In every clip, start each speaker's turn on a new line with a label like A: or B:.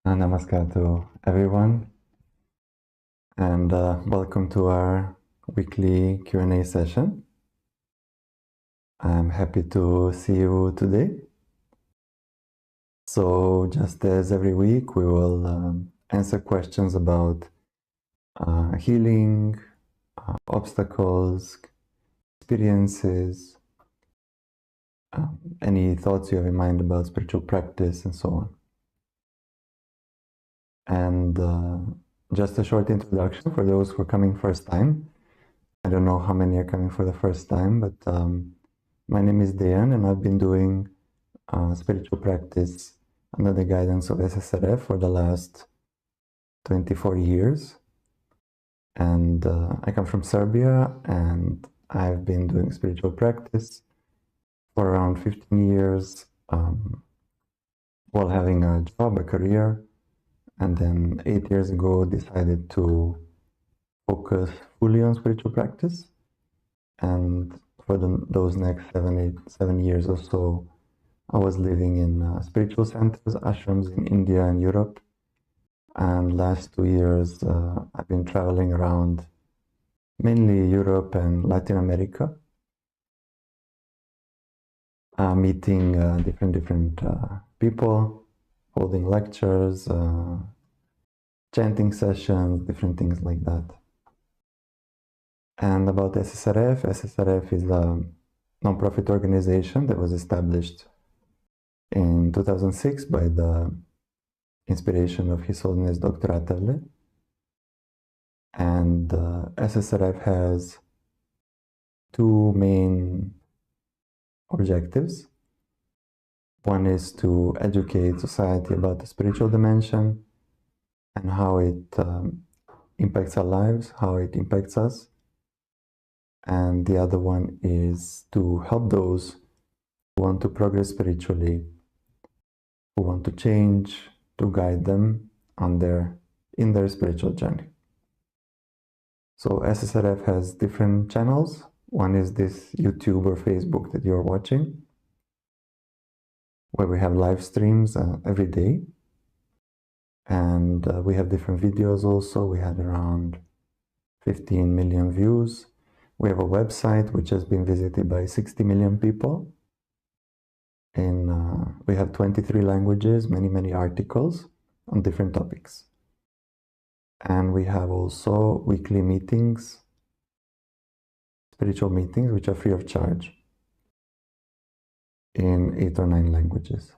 A: Namaskar to everyone, and welcome to our weekly Q&A session. I'm happy to see you today. So just as every week, we will answer questions about healing, obstacles, experiences, any thoughts you have in mind about spiritual practice, and so on. And just a short introduction for those who are coming first time. I don't know how many are coming for the first time, but my name is Dejan, and I've been doing spiritual practice under the guidance of SSRF for the last 24 years. And I come from Serbia, and I've been doing spiritual practice for around 15 years while having a job, a career. And then 8 years ago, decided to focus fully on spiritual practice. And for those next 7 years or so, I was living in spiritual centers, ashrams in India and Europe. And last 2 years, I've been traveling around mainly Europe and Latin America, meeting different people, holding lectures, chanting sessions, different things like that. And about SSRF is a non-profit organization that was established in 2006 by the inspiration of His Holiness Dr. Atavle. And SSRF has two main objectives. One is to educate society about the spiritual dimension and how it impacts our lives, how it impacts us. And the other one is to help those who want to progress spiritually, who want to change, to guide them in their spiritual journey. So SSRF has different channels. One is this YouTube or Facebook that you're watching, where we have live streams every day. And we have different videos also. We had around 15 million views. We have a website which has been visited by 60 million people. We have 23 languages, many articles on different topics. And we have also weekly meetings, spiritual meetings, which are free of charge in 8 or 9 languages.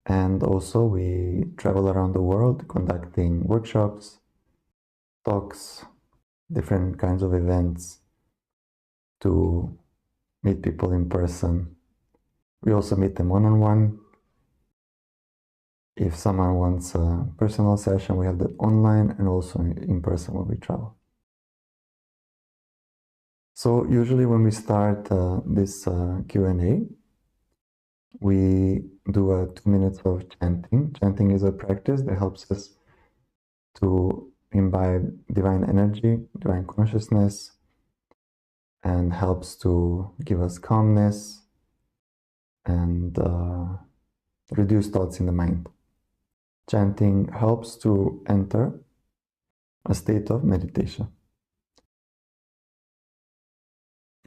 A: And also we travel around the world conducting workshops, talks, different kinds of events to meet people in person. We also meet them one-on-one. If someone wants a personal session, we have that online and also in person when we travel. So usually when we start this Q&A, we do 2 minutes of chanting. Chanting is a practice that helps us to imbibe divine energy, divine consciousness, and helps to give us calmness and reduce thoughts in the mind. Chanting helps to enter a state of meditation.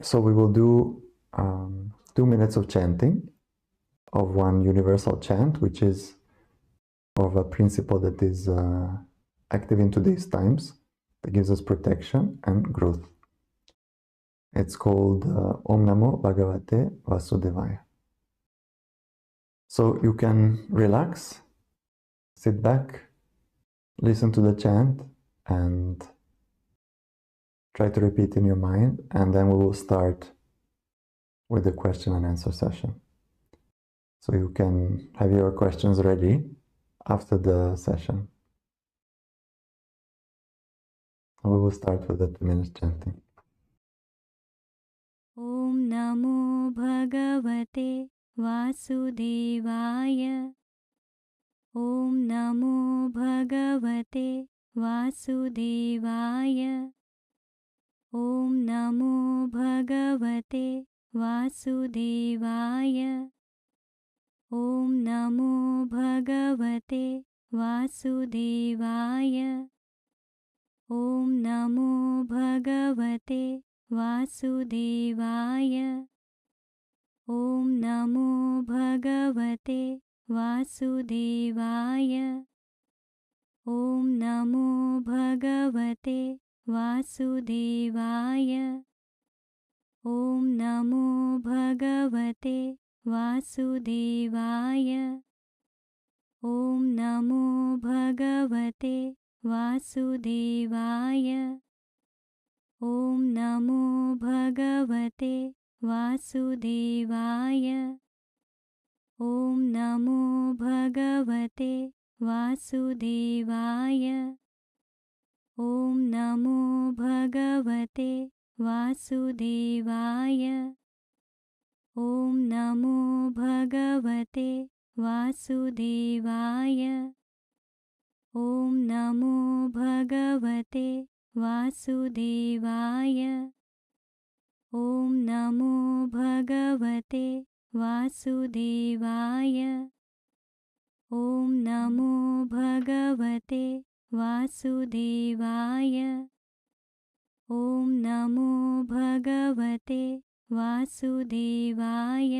A: So we will do 2 minutes of chanting of one universal chant, which is of a principle that is active in today's times, that gives us protection and growth. It's called Om Namo Bhagavate Vasudevaya. So you can relax, sit back, listen to the chant, and try to repeat in your mind, and then we will start with the question and answer session. So you can have your questions ready after the session. We will start with the 2 minutes chanting.
B: Om Namo Bhagavate Vasudevaya. Om Namo Bhagavate Vasudevaya. Om Namo Bhagavate Vasudevaya. Om Namo Bhagavate वासुदेवाय ॐ नमो भगवते वासुदेवाय ॐ नमो भगवते वासुदेवाय ॐ नमो भगवते वासुदेवाय ॐ नमो भगवते वासुदेवाय ॐ नमो भगवते वासुदेवाय ॐ नमो भगवते वासुदेवाय ॐ नमो भगवते वासुदेवाय ॐ नमो भगवते वासुदेवाय ॐ नमो भगवते वासुदेवाय ॐ नमो भगवते वासुदेवाय ॐ नमो भगवते वासुदेवाय ॐ नमो भगवते वासुदेवाय ॐ नमो भगवते वासुदेवाय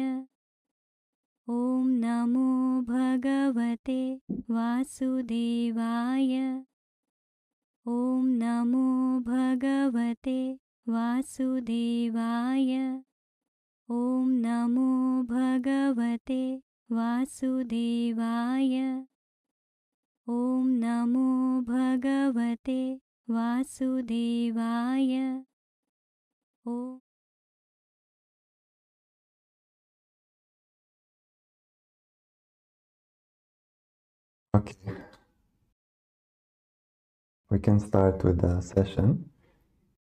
B: ॐ नमो भगवते वासुदेवाय ॐ नमो भगवते वासुदेवाय ॐ नमो भगवते वासुदेवाय ॐ नमो भगवते वासुदेवाय ॐ
A: Okay, we can start with the session.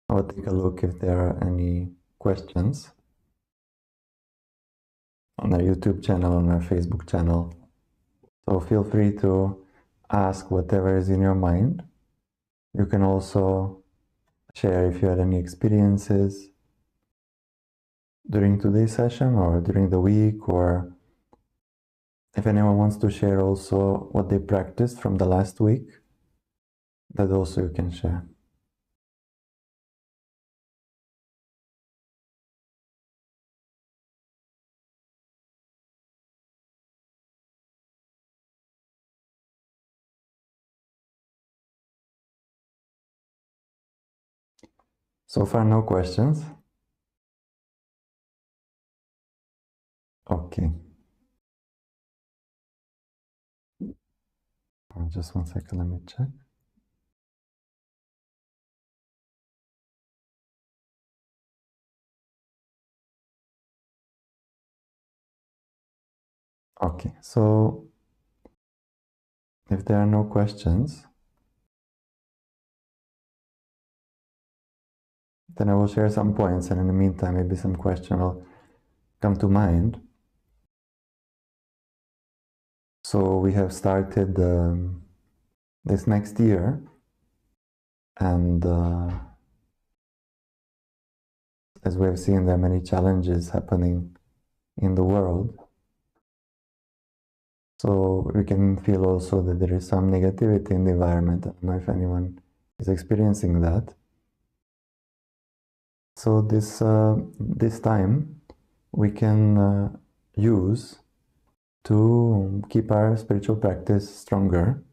A: I'll take a look if there are any questions on our YouTube channel, on our Facebook channel. So feel free to ask whatever is in your mind. You can also share if you had any experiences during today's session or during the week, or if anyone wants to share also what they practiced from the last week, that also you can share. So far, no questions. Okay. Just 1 second, let me check. Okay, so if there are no questions, then I will share some points, and in the meantime, maybe some question will come to mind. So we have started this next year, and as we have seen, there are many challenges happening in the world. So we can feel also that there is some negativity in the environment. I don't know if anyone is experiencing that. So this time we can use to keep our spiritual practice stronger,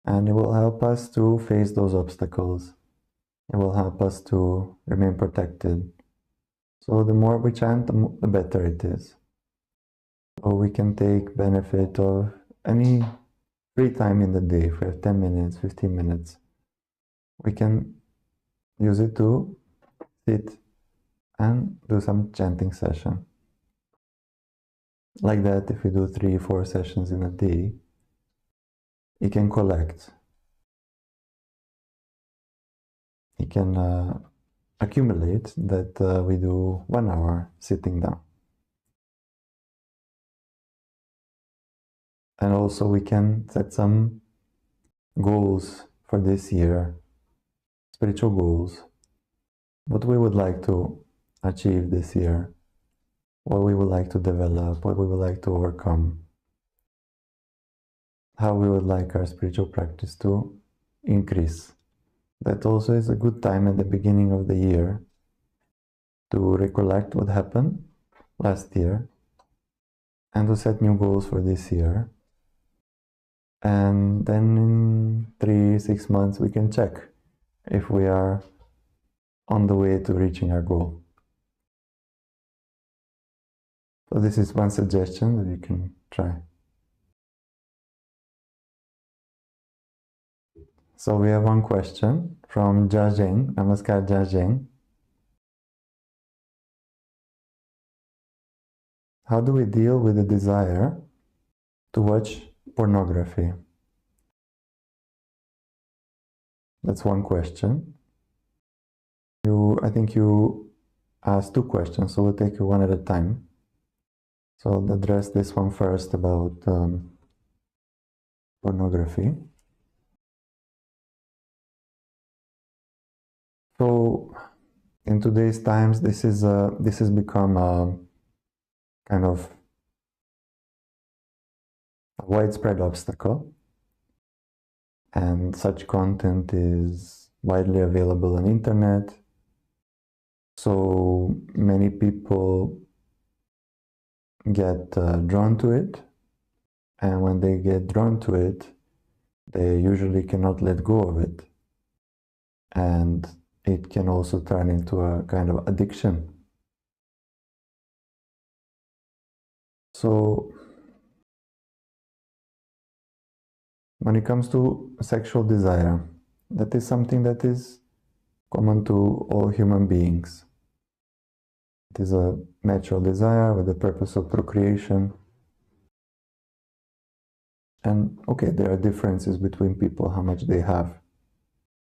A: and it will help us to face those obstacles. It will help us to remain protected. So the more we chant, the better it is. So we can take benefit of any free time in the day. If we have 10 minutes, 15 minutes, we can use it to sit and do some chanting session. Like that, if we do 3-4 sessions in a day, it can collect. It can accumulate that we do 1 hour sitting down. And also we can set some goals for this year, spiritual goals, what we would like to achieve this year, what we would like to develop, what we would like to overcome. how we would like our spiritual practice to increase. That also is a good time at the beginning of the year to recollect what happened last year and to set new goals for this year. And then in 3-6 months we can check if we are on the way to reaching our goal. So this is one suggestion that you can try. So we have one question from Jajeng. Namaskar, Jajeng. How do we deal with the desire to watch pornography? That's one question. I think you asked two questions, so we'll take it one at a time. So I'll address this one first about pornography. So in today's times, this has become a kind of a widespread obstacle, and such content is widely available on internet. So many people get drawn to it, and when they get drawn to it, they usually cannot let go of it, and it can also turn into a kind of addiction. So when it comes to sexual desire, that is something that is common to all human beings. It is a natural desire with the purpose of procreation. And okay, there are differences between people, how much they have.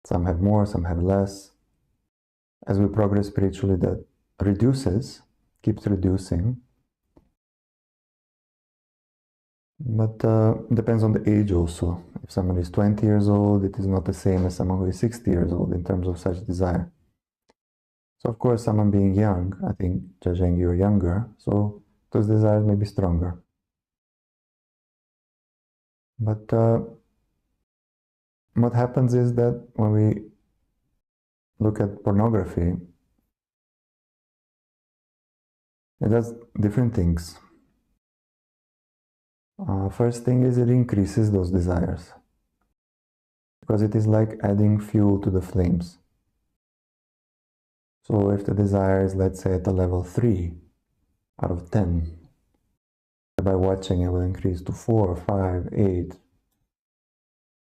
A: Some have more, some have less. As we progress spiritually, that reduces, keeps reducing. But depends on the age also. If someone is 20 years old, it is not the same as someone who is 60 years old in terms of such desire. So of course, someone being young, I think, Jajeng, you're younger, so those desires may be stronger. But what happens is that when we look at pornography, it does different things. First thing is it increases those desires, because it is like adding fuel to the flames. So if the desire is, let's say, at a level 3 out of 10, by watching it will increase to 4, 5, 8,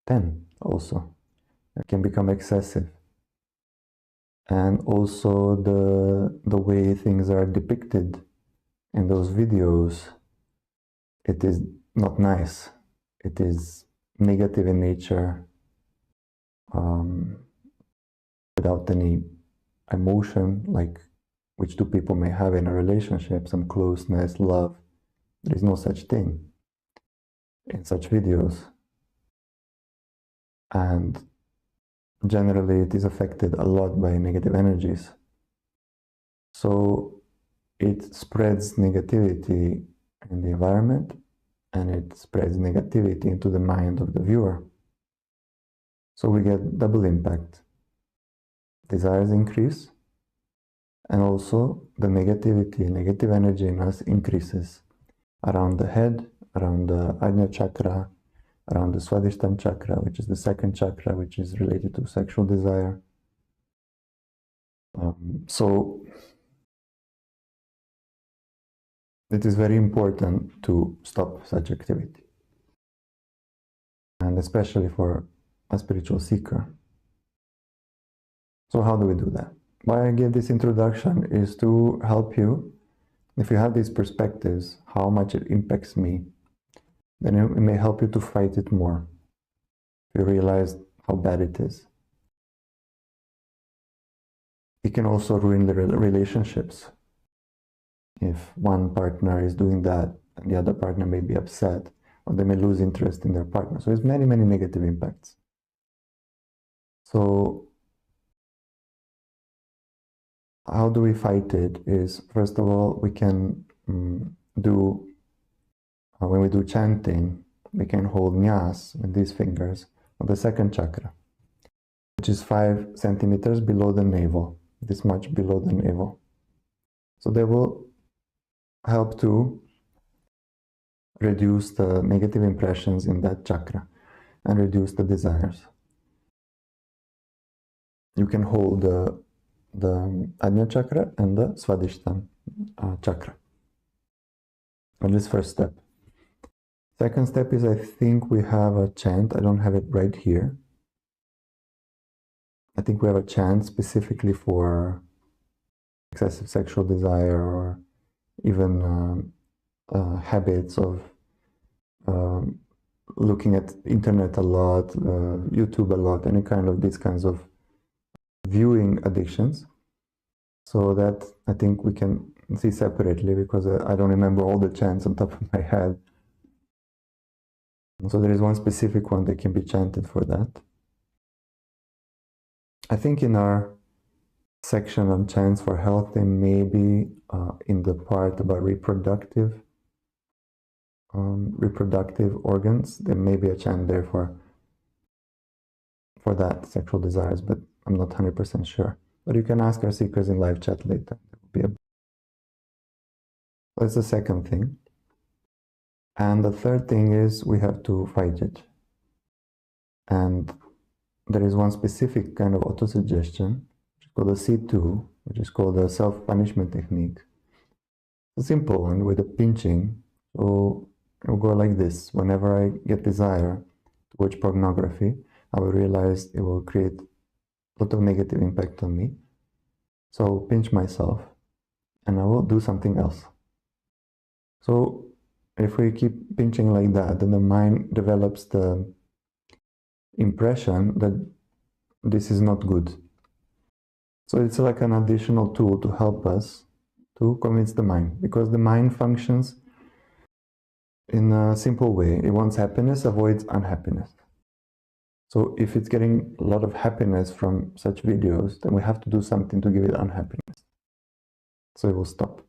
A: 10 also. It can become excessive. And also the way things are depicted in those videos, it is not nice. It is negative in nature, without any emotion, like which two people may have in a relationship, some closeness, love. There is no such thing in such videos. And generally it is affected a lot by negative energies. So it spreads negativity in the environment, and it spreads negativity into the mind of the viewer. So we get double impact. Desires increase, and also the negative energy in us increases around the head, around the Ajna chakra, around the Swadhisthana chakra, which is the second chakra, which is related to sexual desire. So it is very important to stop such activity, and especially for a spiritual seeker. So how do we do that? Why I give this introduction is to help you, if you have these perspectives, how much it impacts me, then it may help you to fight it more. If you realize how bad it is. It can also ruin the relationships. If one partner is doing that, and the other partner may be upset, or they may lose interest in their partner. So there's many, many negative impacts. So how do we fight it is, first of all, we can when we do chanting, we can hold nyas with these fingers on the second chakra, which is 5 centimeters below the navel, this much below the navel. So they will help to reduce the negative impressions in that chakra and reduce the desires. You can hold the Ajna chakra and the Swadhisthana chakra. And this first step. Second step is, I think we have a chant. I don't have it right here. I think we have a chant specifically for excessive sexual desire, or even habits of looking at internet a lot, YouTube a lot, any kind of these kinds of viewing addictions. So that I think we can see separately, because I don't remember all the chants on top of my head. So there is one specific one that can be chanted for that. I think in our section on chants for health, there may be in the part about reproductive organs, there may be a chant there for that, sexual desires, but I'm not 100% sure. But you can ask our seekers in live chat later. That's the second thing. And the third thing is we have to fight it. And there is one specific kind of autosuggestion, which is called the C2, which is called the self-punishment technique. It's a simple one with a pinching. So it will go like this. Whenever I get desire to watch pornography, I will realize it will create a lot of negative impact on me. So I'll pinch myself and I will do something else. So if we keep pinching like that, then the mind develops the impression that this is not good. So it's like an additional tool to help us to convince the mind, because the mind functions in a simple way. It wants happiness, avoids unhappiness. So if it's getting a lot of happiness from such videos, then we have to do something to give it unhappiness. So it will stop.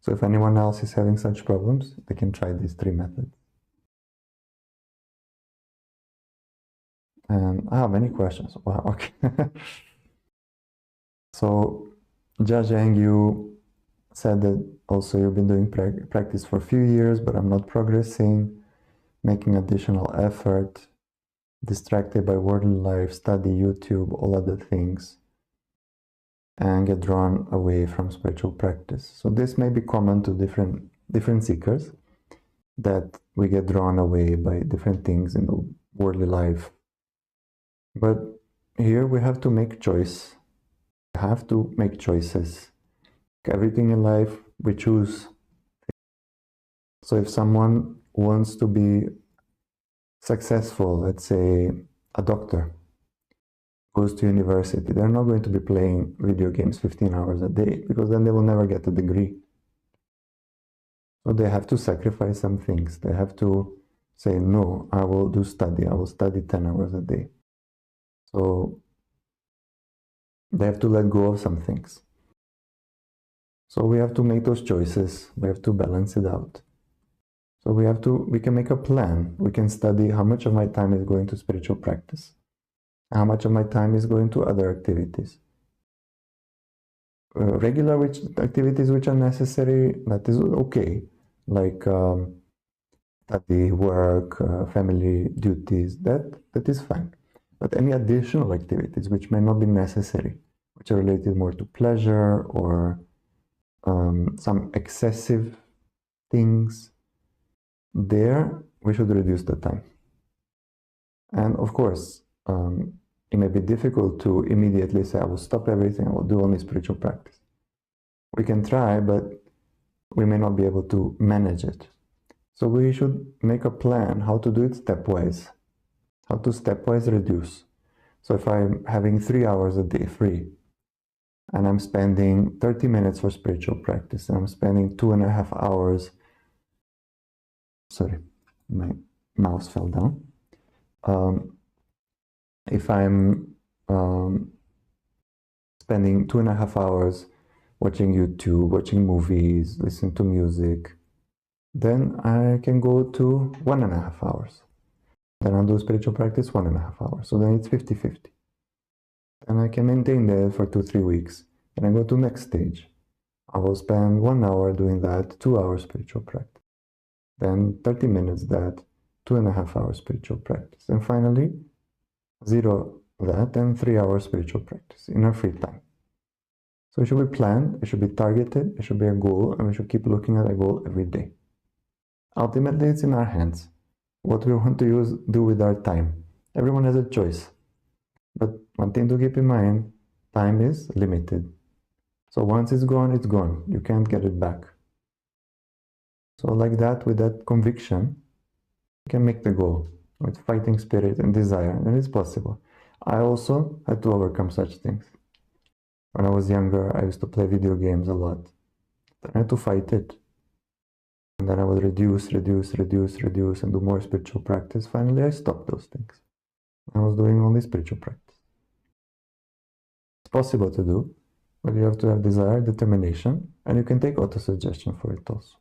A: So if anyone else is having such problems, they can try these 3 methods. And many questions. Wow, okay. So Jajang, you said that also you've been doing practice for a few years, but I'm not progressing, making additional effort, distracted by worldly life, study, YouTube, all other things, and get drawn away from spiritual practice. So this may be common to different seekers, that we get drawn away by different things in the worldly life. But here we have to make choice. We have to make choices. Everything in life we choose. So if someone wants to be successful, let's say a doctor, goes to university, they're not going to be playing video games 15 hours a day, because then they will never get a degree. So they have to sacrifice some things. They have to say, no, I will do study. I will study 10 hours a day. So they have to let go of some things. So we have to make those choices. We have to balance it out. So we can make a plan. We can study how much of my time is going to spiritual practice, how much of my time is going to other activities. Regular activities which are necessary, that is okay, like study, work, family duties, that is fine. But any additional activities which may not be necessary, which are related more to pleasure or some excessive things, there we should reduce the time. And of course, it may be difficult to immediately say, I will stop everything, I will do only spiritual practice. We can try, but we may not be able to manage it. So we should make a plan how to do it stepwise, how to stepwise reduce. So if I'm having 3 hours a day free, and I'm spending 30 minutes for spiritual practice, and I'm spending 2.5 hours, sorry, my mouse fell down. If I'm spending 2.5 hours watching YouTube, watching movies, listening to music, Then I can go to 1.5 hours. Then I'll do spiritual practice 1.5 hours. So then it's 50-50. And I can maintain that for 2-3 weeks. Then I go to next stage. I will spend 1 hour doing that, 2 hours spiritual practice. Then 30 minutes that, 2.5 hours spiritual practice. And finally, 0 that and 3 hours spiritual practice in our free time. So it should be planned, it should be targeted, it should be a goal, and we should keep looking at a goal every day. Ultimately, it's in our hands. What we want to do with our time. Everyone has a choice. But one thing to keep in mind, time is limited. So once it's gone, it's gone. You can't get it back. So like that, with that conviction, you can make the goal with fighting spirit and desire, and it's possible. I also had to overcome such things. When I was younger, I used to play video games a lot. Then I had to fight it. And then I would reduce, and do more spiritual practice. Finally, I stopped those things. I was doing only spiritual practice. It's possible to do, but you have to have desire, determination, and you can take auto-suggestion for it also.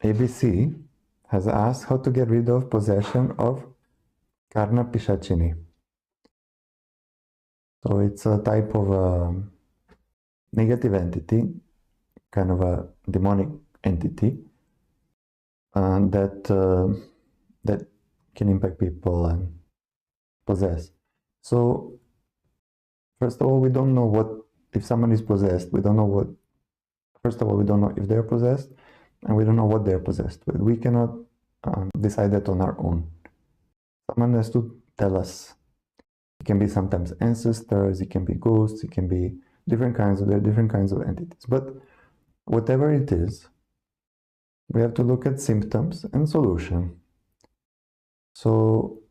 A: ABC has asked how to get rid of possession of Karna Pishachini. So it's a type of negative entity, kind of a demonic entity, that can impact people and possess. So first of all, we don't know what, if someone is possessed, we don't know what, first of all, we don't know if they're possessed, and we don't know what they're possessed with. We cannot decide that on our own. Someone has to tell us. It can be sometimes ancestors, it can be ghosts, it can be there are different kinds of entities. But whatever it is, we have to look at symptoms and solution. So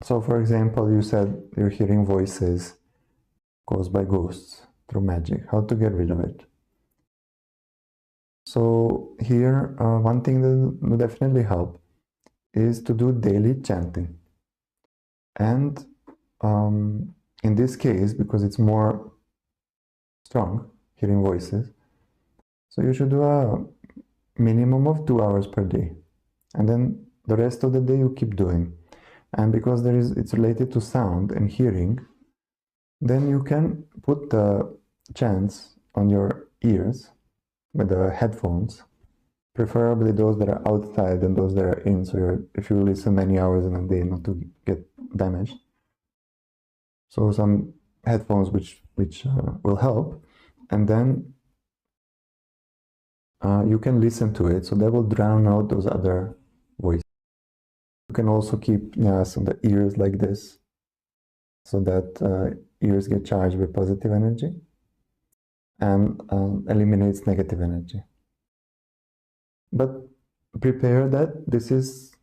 A: for example, you said you're hearing voices caused by ghosts through magic. How to get rid of it? So here, one thing that will definitely help is to do daily chanting. And in this case, because it's more strong, hearing voices, so you should do a minimum of 2 hours per day. And then the rest of the day you keep doing. And because it's related to sound and hearing, then you can put the chants on your ears with the headphones, preferably those that are outside and those that are in, so if you listen many hours in a day, not to get damaged. So some headphones which will help, and then you can listen to it, so that will drown out those other voices. You can also keep Nyas on the ears like this, so that ears get charged with positive energy and eliminates negative energy. But prepare that this is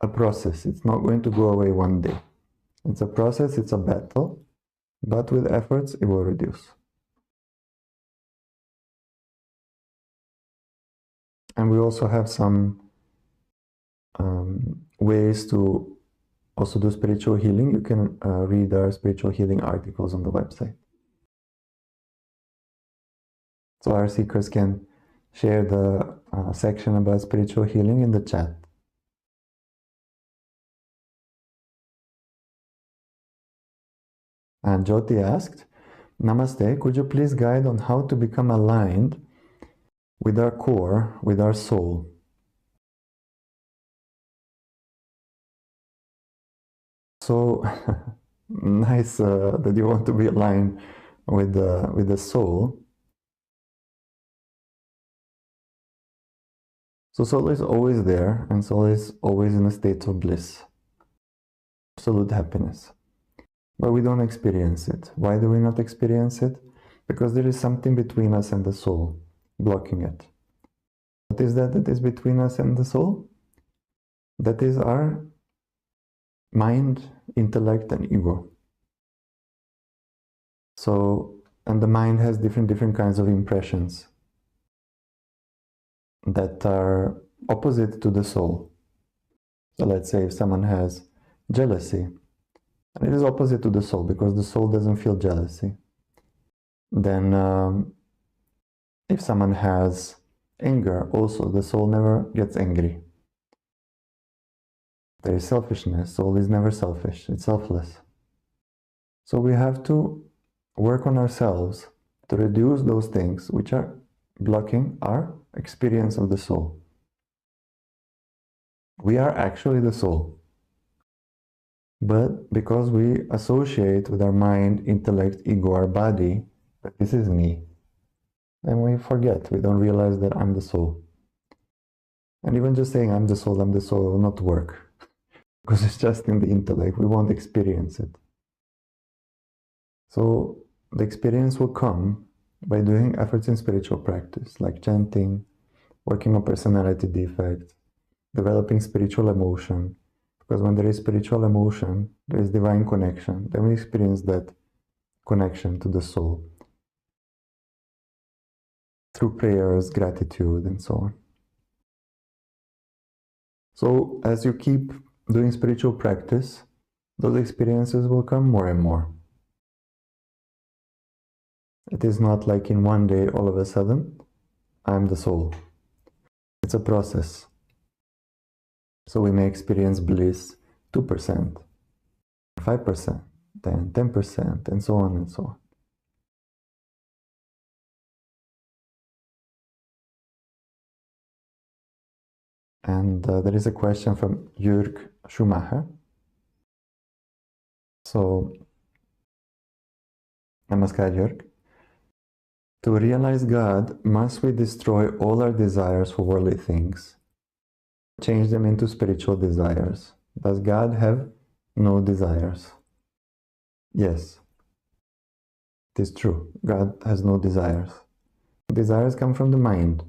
A: a process. It's not going to go away one day. It's a process, it's a battle, but with efforts it will reduce. And we also have some ways to also do spiritual healing. You can read our spiritual healing articles on the website. So our seekers can share the section about spiritual healing in the chat. And Jyoti asked, Namaste, could you please guide on how to become aligned with our core, with our soul? So nice that you want to be aligned with the soul. So soul is always there, and soul is always in a state of bliss, absolute happiness. But we don't experience it. Why do we not experience it? Because there is something between us and the soul, blocking it. What is that is between us and the soul? That is our mind, intellect, and ego. So, and the mind has different kinds of impressions that are opposite to the soul. So let's say if someone has jealousy, And it is opposite to the soul, because the soul doesn't feel jealousy. Then if someone has anger, also the soul never gets angry. There is selfishness. Soul is never selfish. It's selfless. So we have to work on ourselves to reduce those things which are blocking our experience of the soul. We are actually the soul. But because we associate with our mind, intellect, ego, our body, that this is me, then we forget. We don't realize that I'm the soul. And even just saying I'm the soul will not work. Because it's just in the intellect. We won't experience it. So the experience will come by doing efforts in spiritual practice, like chanting, working on personality defects, developing spiritual emotion. Because when there is spiritual emotion, there is divine connection. Then we experience that connection to the soul through prayers, gratitude, and so on. So as you keep doing spiritual practice, those experiences will come more and more. It is not like in one day, all of a sudden, I'm the soul. It's a process. So we may experience bliss 2%, 5%, then 10%, and so on and so on. And there is a question from Jörg Schumacher. So, Namaskar, Jörg. To realize God, must we destroy all our desires for worldly things, change them into spiritual desires? Does God have no desires? Yes, it is true. God has no desires. Desires come from the mind.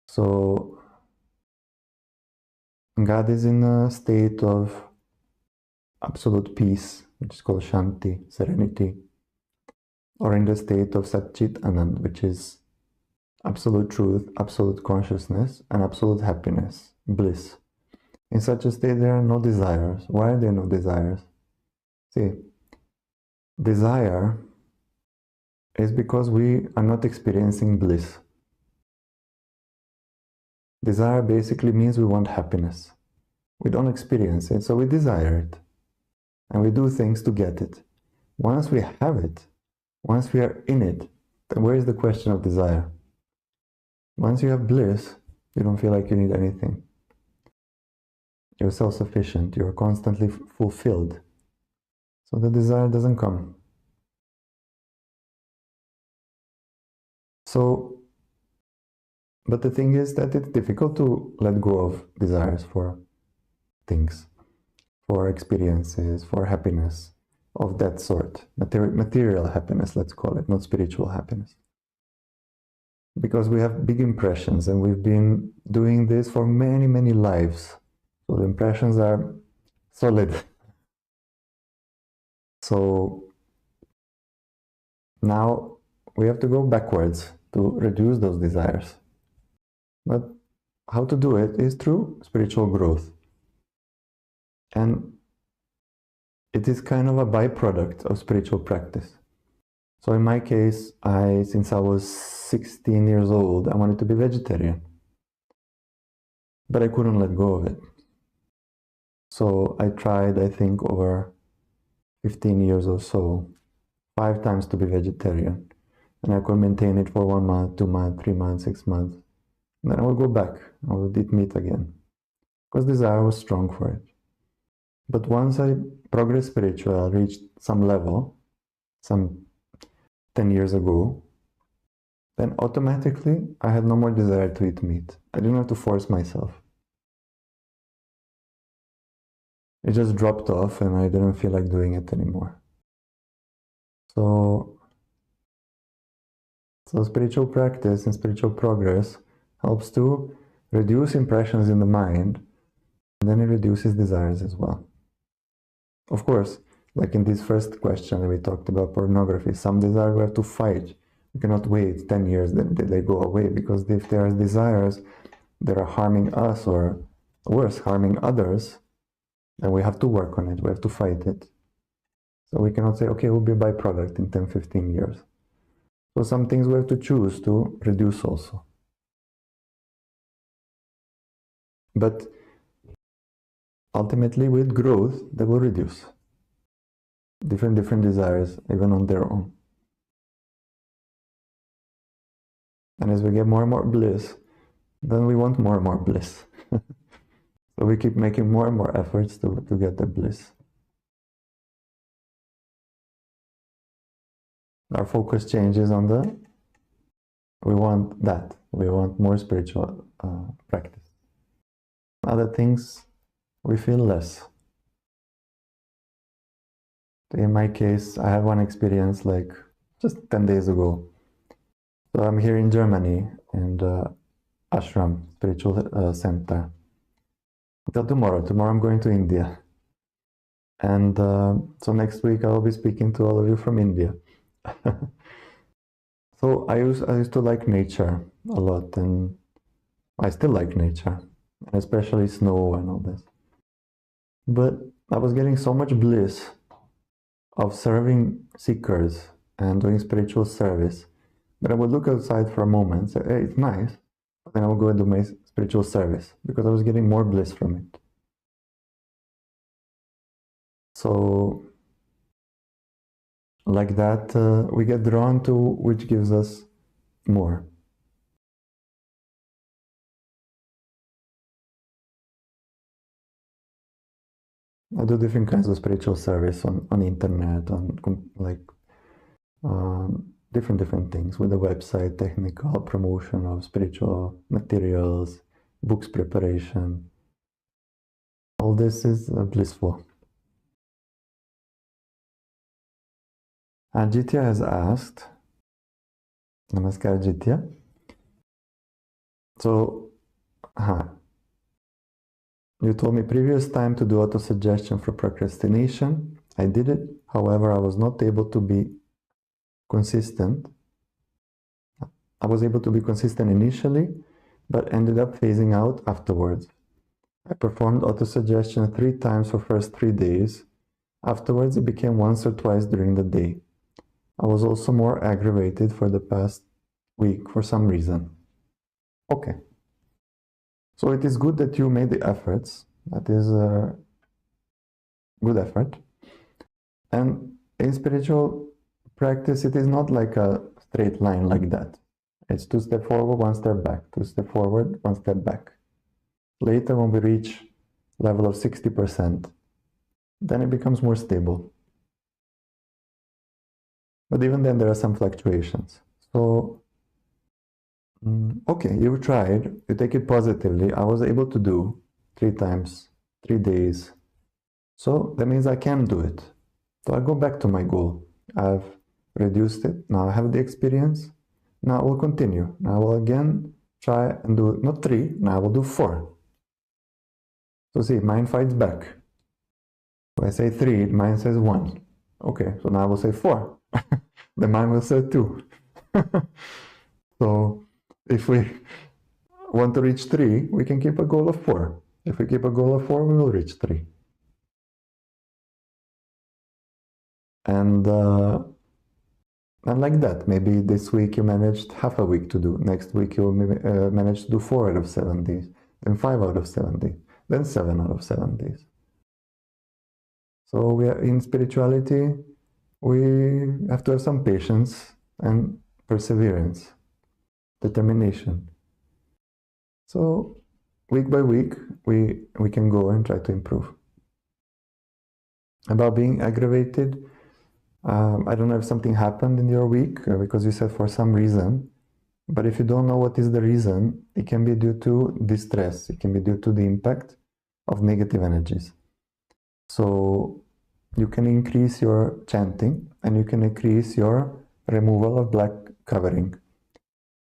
A: So, God is in a state of absolute peace, which is called Shanti, serenity, or in the state of Satchit Anand, which is absolute truth, absolute consciousness, and absolute happiness, bliss. In such a state, there are no desires. Why are there no desires? See, desire is because we are not experiencing bliss. Desire basically means we want happiness. We don't experience it, so we desire it. And we do things to get it. Once we have it, once we are in it, then where is the question of desire? Once you have bliss, you don't feel like you need anything. You're self-sufficient, you're constantly fulfilled. So the desire doesn't come. So, but the thing is that it's difficult to let go of desires for things, for experiences, for happiness of that sort. Material happiness, let's call it, not spiritual happiness. Because we have big impressions and we've been doing this for many, many lives. So the impressions are solid. So now we have to go backwards to reduce those desires. But how to do it is through spiritual growth. And it is kind of a byproduct of spiritual practice. So in my case, since I was 16 years old, I wanted to be vegetarian. But I couldn't let go of it. So I tried, I think, over 15 years or so, 5 times to be vegetarian. And I could maintain it for 1 month, 2 months, 3 months, 6 months. And then I would go back. I would eat meat again. Because desire was strong for it. But once I progressed spiritually, I reached some level, some 10 years ago, then automatically I had no more desire to eat meat. I didn't have to force myself. It just dropped off and I didn't feel like doing it anymore. So spiritual practice and spiritual progress helps to reduce impressions in the mind, and then it reduces desires as well. Of course, like in this first question we talked about pornography, some desires we have to fight. We cannot wait 10 years that they go away, because if there are desires that are harming us or worse, harming others, then we have to work on it, we have to fight it. So we cannot say, okay, it will be a byproduct in 10, 15 years. So some things we have to choose to reduce also. But ultimately with growth, they will reduce. Different desires, even on their own. And as we get more and more bliss, then we want more and more bliss. So we keep making more and more efforts to get the bliss. Our focus changes on we want that. We want more spiritual practice. Other things, we feel less. In my case, I have one experience like just 10 days ago. So I'm here in Germany, in the ashram, spiritual center. Until tomorrow. Tomorrow I'm going to India. And so next week I will be speaking to all of you from India. So I used to like nature a lot, and I still like nature, and especially snow and all this. But I was getting so much bliss of serving seekers and doing spiritual service that I would look outside for a moment and say, hey, it's nice, but then I would go and do my spiritual service because I was getting more bliss from it. So like that, we get drawn to which gives us more. I do different kinds of spiritual service on internet, on like different things with the website, technical promotion of spiritual materials, books preparation. All this is blissful. Ajitya has asked, Namaskar Ajitya. So, you told me previous time to do auto-suggestion for procrastination. I did it. However, I was not able to be consistent. I was able to be consistent initially, but ended up phasing out afterwards. I performed auto-suggestion 3 times for first 3 days. Afterwards, it became once or twice during the day. I was also more aggravated for the past week for some reason. Okay. So it is good that you made the efforts. That is a good effort. And in spiritual practice, it is not like a straight line like that. It's 2 steps forward, 1 step back, 2 steps forward, 1 step back. Later, when we reach level of 60%, then it becomes more stable. But even then, there are some fluctuations. So, okay, you tried, you take it positively. I was able to do 3 times, 3 days. So that means I can do it. So I go back to my goal. I've reduced it. Now I have the experience. Now I will continue. Now I will again try and do not 3, now I will do 4. So see, mind fights back. When I say 3, mind says 1. Okay, so now I will say 4. The mind will say 2. So if we want to reach 3, we can keep a goal of 4. If we keep a goal of 4, we will reach 3. And like that, maybe this week you managed half a week to do. Next week you will manage to do 4 out of 7 days. Then 5 out of 7 days. Then 7 out of 7 days. So we are in spirituality, we have to have some patience and perseverance, determination. So week by week, we can go and try to improve. About being aggravated, I don't know if something happened in your week, because you said for some reason, but if you don't know what is the reason, it can be due to distress, it can be due to the impact of negative energies. So you can increase your chanting and you can increase your removal of black covering.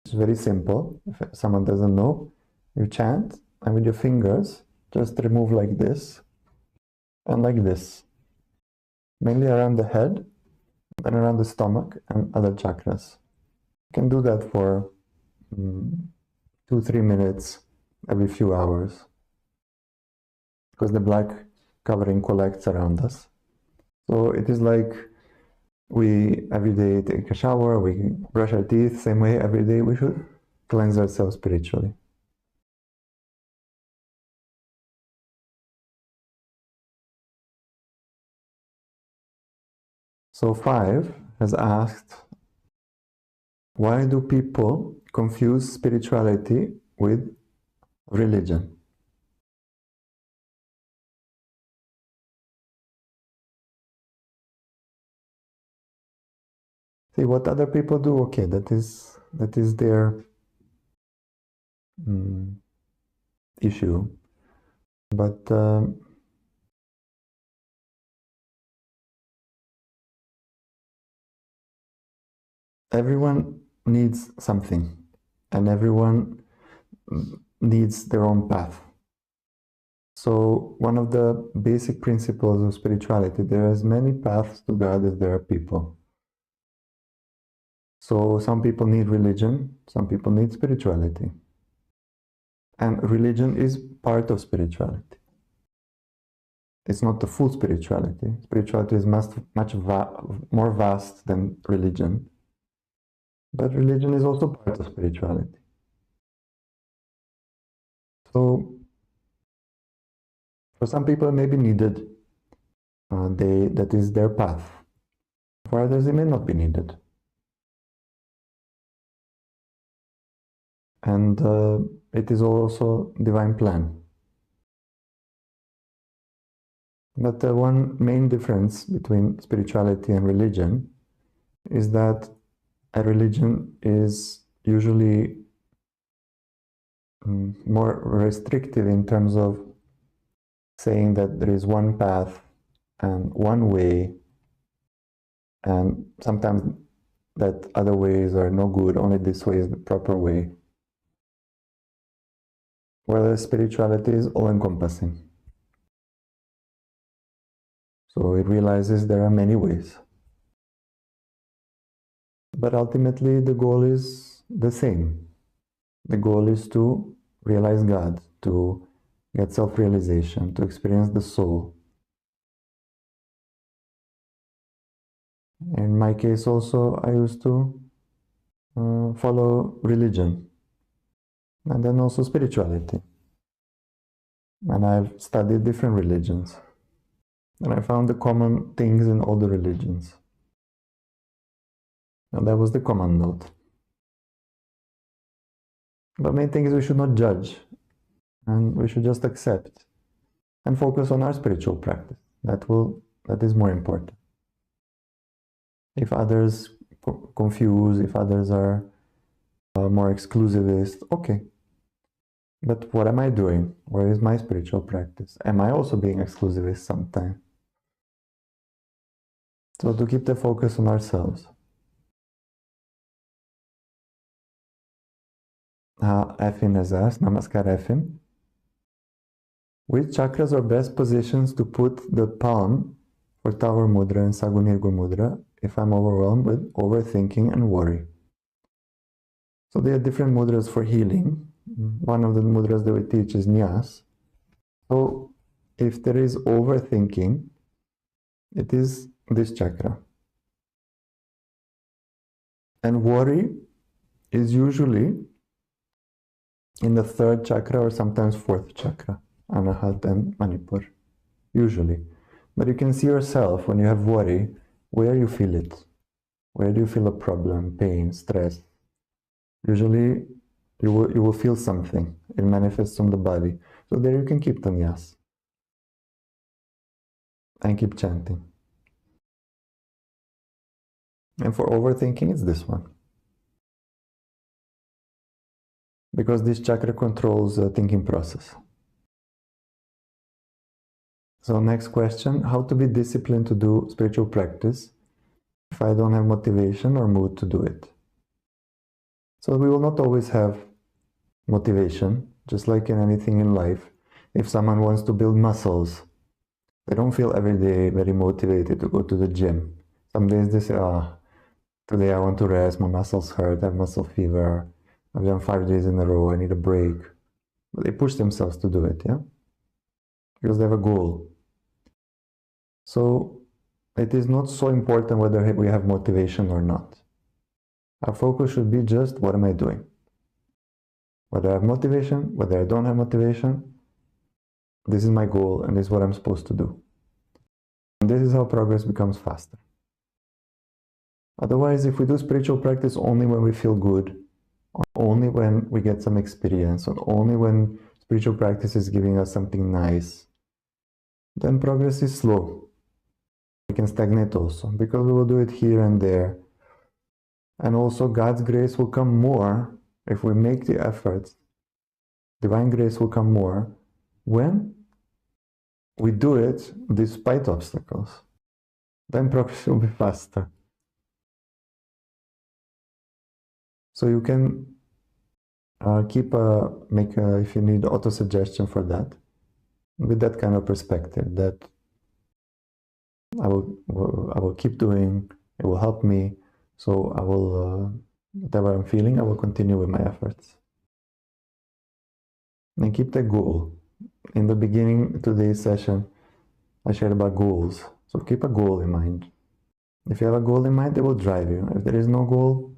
A: It's very simple. If someone doesn't know, you chant and with your fingers just remove like this and like this, mainly around the head and around the stomach and other chakras. You can do that for 2-3 minutes every few hours, because the black covering collects around us. So it is like we every day take a shower, we brush our teeth, same way every day we should cleanse ourselves spiritually. So 5 has asked, why do people confuse spirituality with religion? See, what other people do, okay, that is their issue. But everyone needs something, and everyone needs their own path. So one of the basic principles of spirituality, there are as many paths to God as there are people. So some people need religion, some people need spirituality. And religion is part of spirituality. It's not the full spirituality. Spirituality is much more vast than religion. But religion is also part of spirituality. So for some people it may be needed. That is their path. For others it may not be needed. And it is also divine plan. But the one main difference between spirituality and religion is that a religion is usually more restrictive in terms of saying that there is one path and one way, and sometimes that other ways are no good, only this way is the proper way. Whereas spirituality is all-encompassing. So it realizes there are many ways. But ultimately the goal is the same. The goal is to realize God, to get self-realization, to experience the soul. In my case also, I used to follow religion and then also spirituality. And I've studied different religions. And I found the common things in all the religions. And that was the common note. But main thing is we should not judge. And we should just accept and focus on our spiritual practice. That is more important. If others confuse, if others are more exclusivist, okay. But what am I doing? Where is my spiritual practice? Am I also being exclusivist sometimes? So to keep the focus on ourselves. Efin has asked, Namaskar Efin. Which chakras are best positions to put the palm for Tower Mudra and Sagunirgu Mudra if I'm overwhelmed with overthinking and worry? So there are different mudras for healing. One of the mudras that we teach is Nyas. So if there is overthinking, it is this chakra. And worry is usually in the 3rd chakra or sometimes 4th chakra, Anahat and Manipur, usually. But you can see yourself when you have worry, where you feel it. Where do you feel a problem, pain, stress? Usually you will feel something. It manifests on the body. So there you can keep the Nyas. And keep chanting. And for overthinking, it's this one. Because this chakra controls the thinking process. So next question, how to be disciplined to do spiritual practice if I don't have motivation or mood to do it? So we will not always have motivation, just like in anything in life. If someone wants to build muscles, they don't feel every day very motivated to go to the gym. Some days they say, today I want to rest, my muscles hurt, I have muscle fever, I've done 5 days in a row, I need a break. But they push themselves to do it, yeah? Because they have a goal. So it is not so important whether we have motivation or not. Our focus should be just, what am I doing? Whether I have motivation, whether I don't have motivation, this is my goal and this is what I'm supposed to do. And this is how progress becomes faster. Otherwise, if we do spiritual practice only when we feel good, or only when we get some experience, or only when spiritual practice is giving us something nice, then progress is slow. We can stagnate also, because we will do it here and there. And also God's grace will come more if we make the efforts. Divine grace will come more when we do it despite obstacles. Then progress will be faster. So you can if you need auto-suggestion for that, with that kind of perspective, that I will keep doing, it will help me, so I will, whatever I'm feeling, I will continue with my efforts. And keep the goal. In the beginning, today's session, I shared about goals. So keep a goal in mind. If you have a goal in mind, it will drive you. If there is no goal,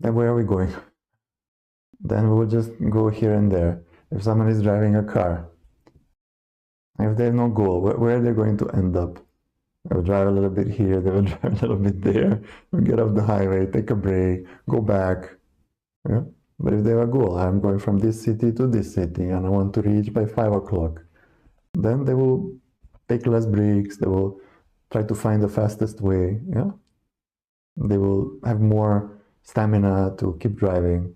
A: then where are we going? Then we will just go here and there. If someone is driving a car, if there's no goal, where are they going to end up? They will drive a little bit here, they will drive a little bit there, get off the highway, take a break, go back. Yeah? But if they have a goal, I'm going from this city to this city and I want to reach by 5 o'clock, then they will take less breaks, they will try to find the fastest way. Yeah? They will have more stamina to keep driving,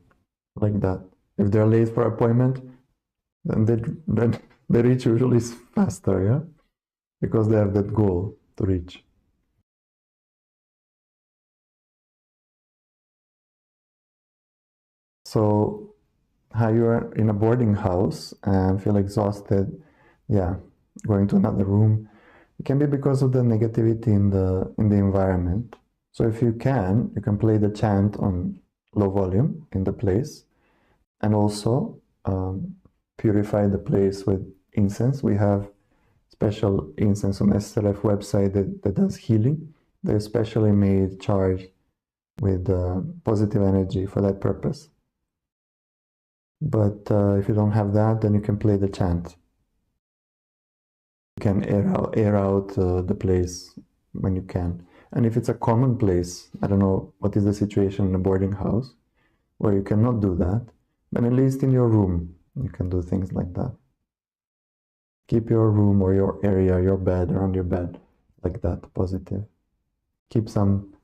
A: like that. If they're late for an appointment, then they reach usually faster, yeah? Because they have that goal to reach. So how you are in a boarding house and feel exhausted, yeah, going to another room, it can be because of the negativity in the environment. So if you can play the chant on low volume in the place, and also purify the place with incense. We have special incense on SSRF website that does healing. They're specially made, charged with positive energy for that purpose. But if you don't have that, then you can play the chant. You can air out the place when you can. And if it's a common place, I don't know what is the situation in a boarding house, where you cannot do that, then at least in your room, you can do things like that. Keep your room or your area, your bed, around your bed, like that, positive. Keep some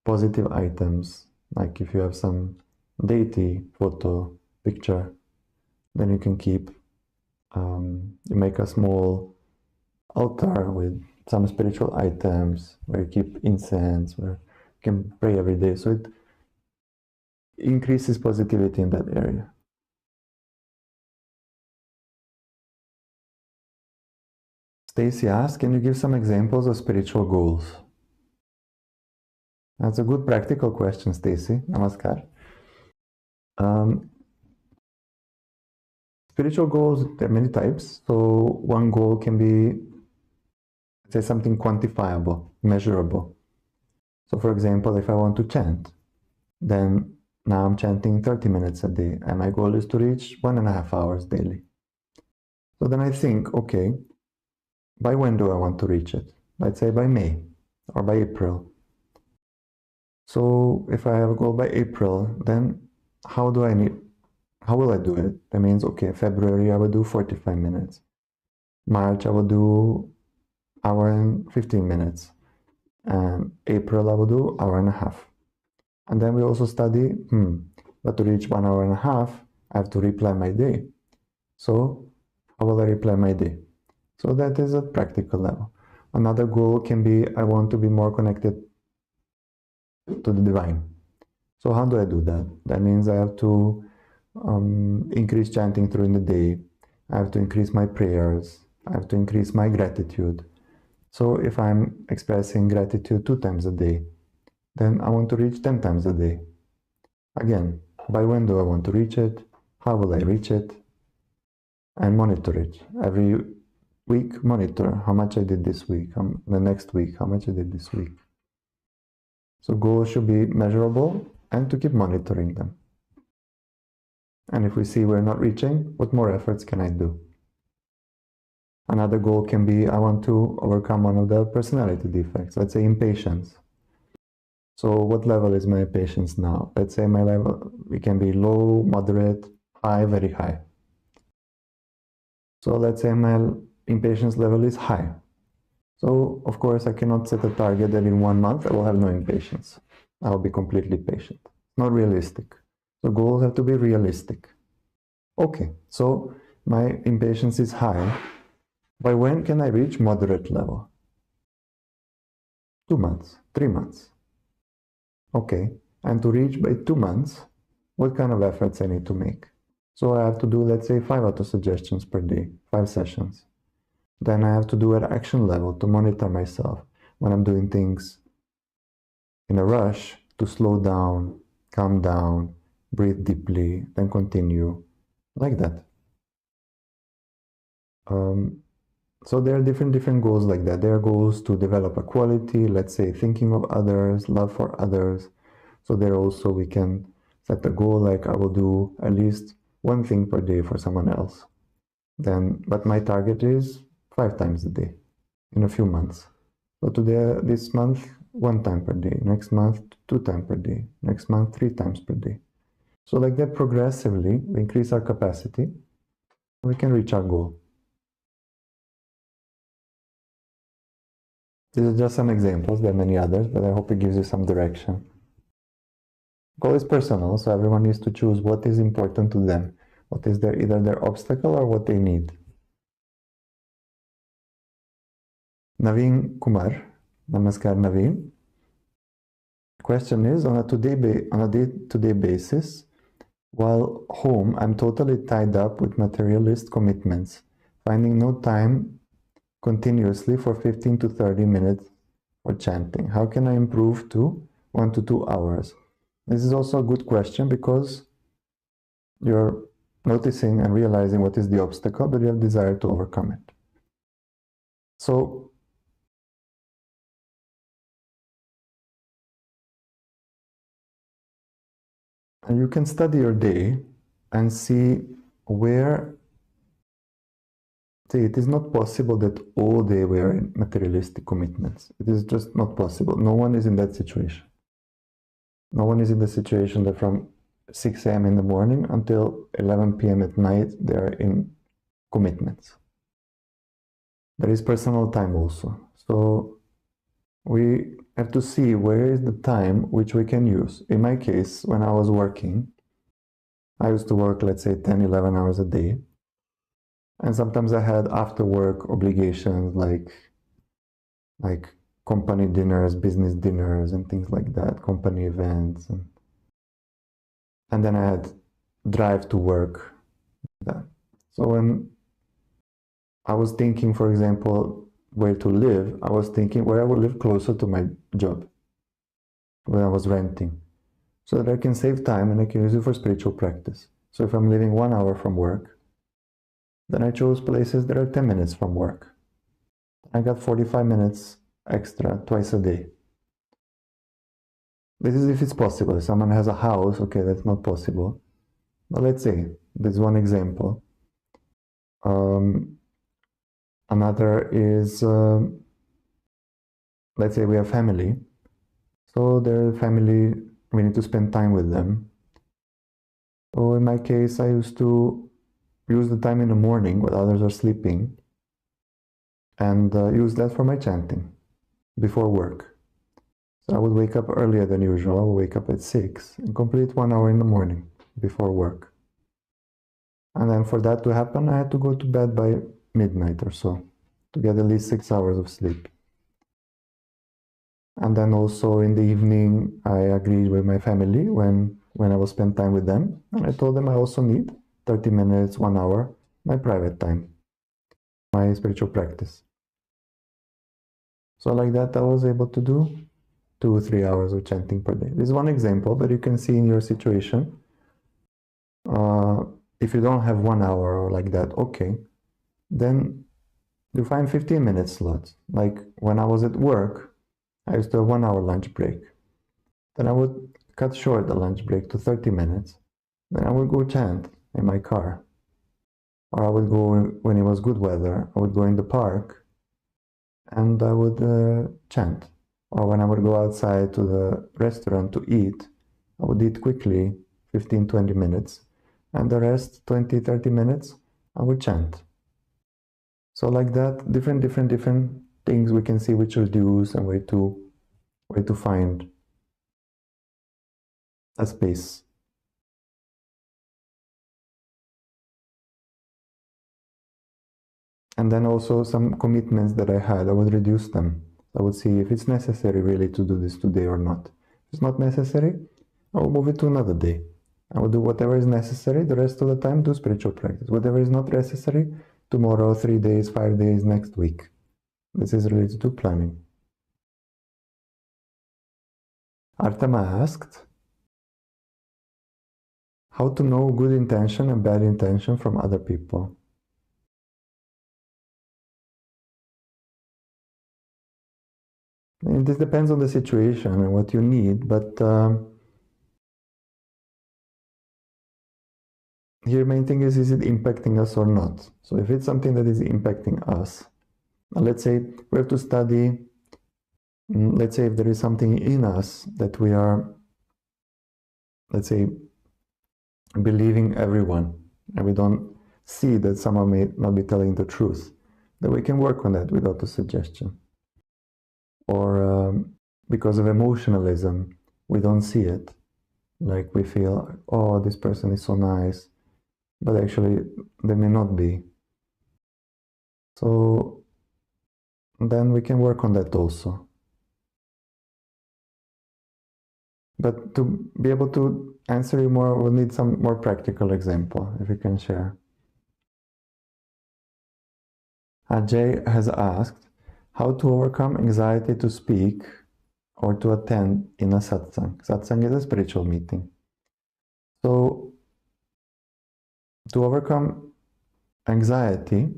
A: positive items, like if you have some deity photo, picture, then you can keep, you make a small altar with some spiritual items, where you keep incense, where you can pray every day. So it increases positivity in that area. Stacy asked, can you give some examples of spiritual goals? That's a good practical question, Stacy. Namaskar. Spiritual goals, there are many types. So one goal can be, say, something quantifiable, measurable. So for example, if I want to chant, then now I'm chanting 30 minutes a day, and my goal is to reach 1.5 hours daily. So then I think, okay, by when do I want to reach it? Let's say by May or by April. So if I have a goal by April, then how will I do it? That means, okay, February I will do 45 minutes. March I will do hour and 15 minutes. And April I will do hour and a half. And then we also study, but to reach 1 hour and a half, I have to replan my day. So how will I replan my day? So that is a practical level. Another goal can be, I want to be more connected to the divine. So how do I do that? That means I have to increase chanting during the day. I have to increase my prayers. I have to increase my gratitude. So if I'm expressing gratitude 2 times a day, then I want to reach 10 times a day. Again, by when do I want to reach it? How will I reach it? And monitor it. Every week monitor how much I did this week, the next week, how much I did this week. So goals should be measurable and to keep monitoring them. And if we see we're not reaching, what more efforts can I do? Another goal can be, I want to overcome one of the personality defects, let's say impatience. So what level is my impatience now? Let's say my level, it can be low, moderate, high, very high. So let's say my impatience level is high. So of course I cannot set a target that in 1 month I will have no impatience. I will be completely patient. Not realistic. So goals have to be realistic. Okay, so my impatience is high. By when can I reach moderate level? 2 months, 3 months. Okay, and to reach by 2 months, what kind of efforts I need to make? So I have to do, let's say, 5 auto-suggestions per day, 5 sessions. Then I have to do at action level to monitor myself when I'm doing things in a rush, to slow down, calm down, breathe deeply, then continue, like that. So there are different goals like that. There are goals to develop a quality, let's say thinking of others, love for others. So there also we can set a goal like I will do at least 1 thing per day for someone else. Then, but my target is 5 times a day in a few months. So today, this month, 1 time per day. Next month, 2 times per day. Next month, 3 times per day. So like that, progressively, we increase our capacity. We can reach our goal. These are just some examples. There are many others, but I hope it gives you some direction. Goal is personal, so everyone needs to choose what is important to them. What is either their obstacle or what they need. Naveen Kumar. Namaskar, Naveen. Question is, on a day-to-day basis, while home, I'm totally tied up with materialist commitments, finding no time continuously for 15 to 30 minutes for chanting. How can I improve to 1 to 2 hours? This is also a good question because you're noticing and realizing what is the obstacle, but you have desire to overcome it. So you can study your day and see where, see, it is not possible that all day we are in materialistic commitments. It is just not possible. No one is in that situation. No one is in the situation that from 6 a.m. in the morning until 11 p.m. at night they are in commitments. There is personal time also. So we have to see where is the time which we can use. In my case, when I was working, I used to work, let's say, 10, 11 hours a day. And sometimes I had after work obligations like company dinners, business dinners, and things like that, company events. And then I had drive to work. So when I was thinking, for example, where to live, I was thinking where I would live closer to my job, where I was renting, so that I can save time and I can use it for spiritual practice. So if I'm living 1 hour from work, then I chose places that are 10 minutes from work. I got 45 minutes extra twice a day. This is if it's possible. If someone has a house, okay, that's not possible. But let's say, this is one example. Another is, let's say we have family. So their family, we need to spend time with them. So in my case, I used to use the time in the morning when others are sleeping and use that for my chanting before work. So I would wake up earlier than usual. I would wake up at 6 and complete 1 hour in the morning before work. And then for that to happen, I had to go to bed by midnight or so to get at least 6 hours of sleep. And then also in the evening, I agreed with my family when I will spend time with them. And I told them I also need 30 minutes, 1 hour, my private time, my spiritual practice. So like that, I was able to do 2 or 3 hours of chanting per day. This is one example, but you can see in your situation, if you don't have 1 hour or like that, okay, then you find 15-minute slots. Like when I was at work, I used to have 1 hour lunch break. Then I would cut short the lunch break to 30 minutes. Then I would go chant in my car. Or I would go, when it was good weather, I would go in the park and I would chant. Or when I would go outside to the restaurant to eat, I would eat quickly, 15-20 minutes. And the rest, 20-30 minutes, I would chant. So like that, different things we can see which reduce and where to find a space. And then also some commitments that I had, I would reduce them. I would see if it's necessary really to do this today or not. If it's not necessary, I will move it to another day. I will do whatever is necessary. The rest of the time, do spiritual practice. Whatever is not necessary, tomorrow, 3 days, 5 days, next week. This is related to planning. Artema asked, how to know good intention and bad intention from other people? And this depends on the situation and what you need, but here main thing is it impacting us or not? So if it's something that is impacting us, let's say we have to study, let's say if there is something in us that we are, let's say, believing everyone, and we don't see that someone may not be telling the truth, then we can work on that with auto-suggestion. Or because of emotionalism, we don't see it. Like we feel, oh, this person is so nice, but actually they may not be. So then we can work on that also. But to be able to answer you more, we'll need some more practical example, if you can share. Ajay has asked, how to overcome anxiety to speak or to attend in a satsang. Satsang is a spiritual meeting. So, to overcome anxiety,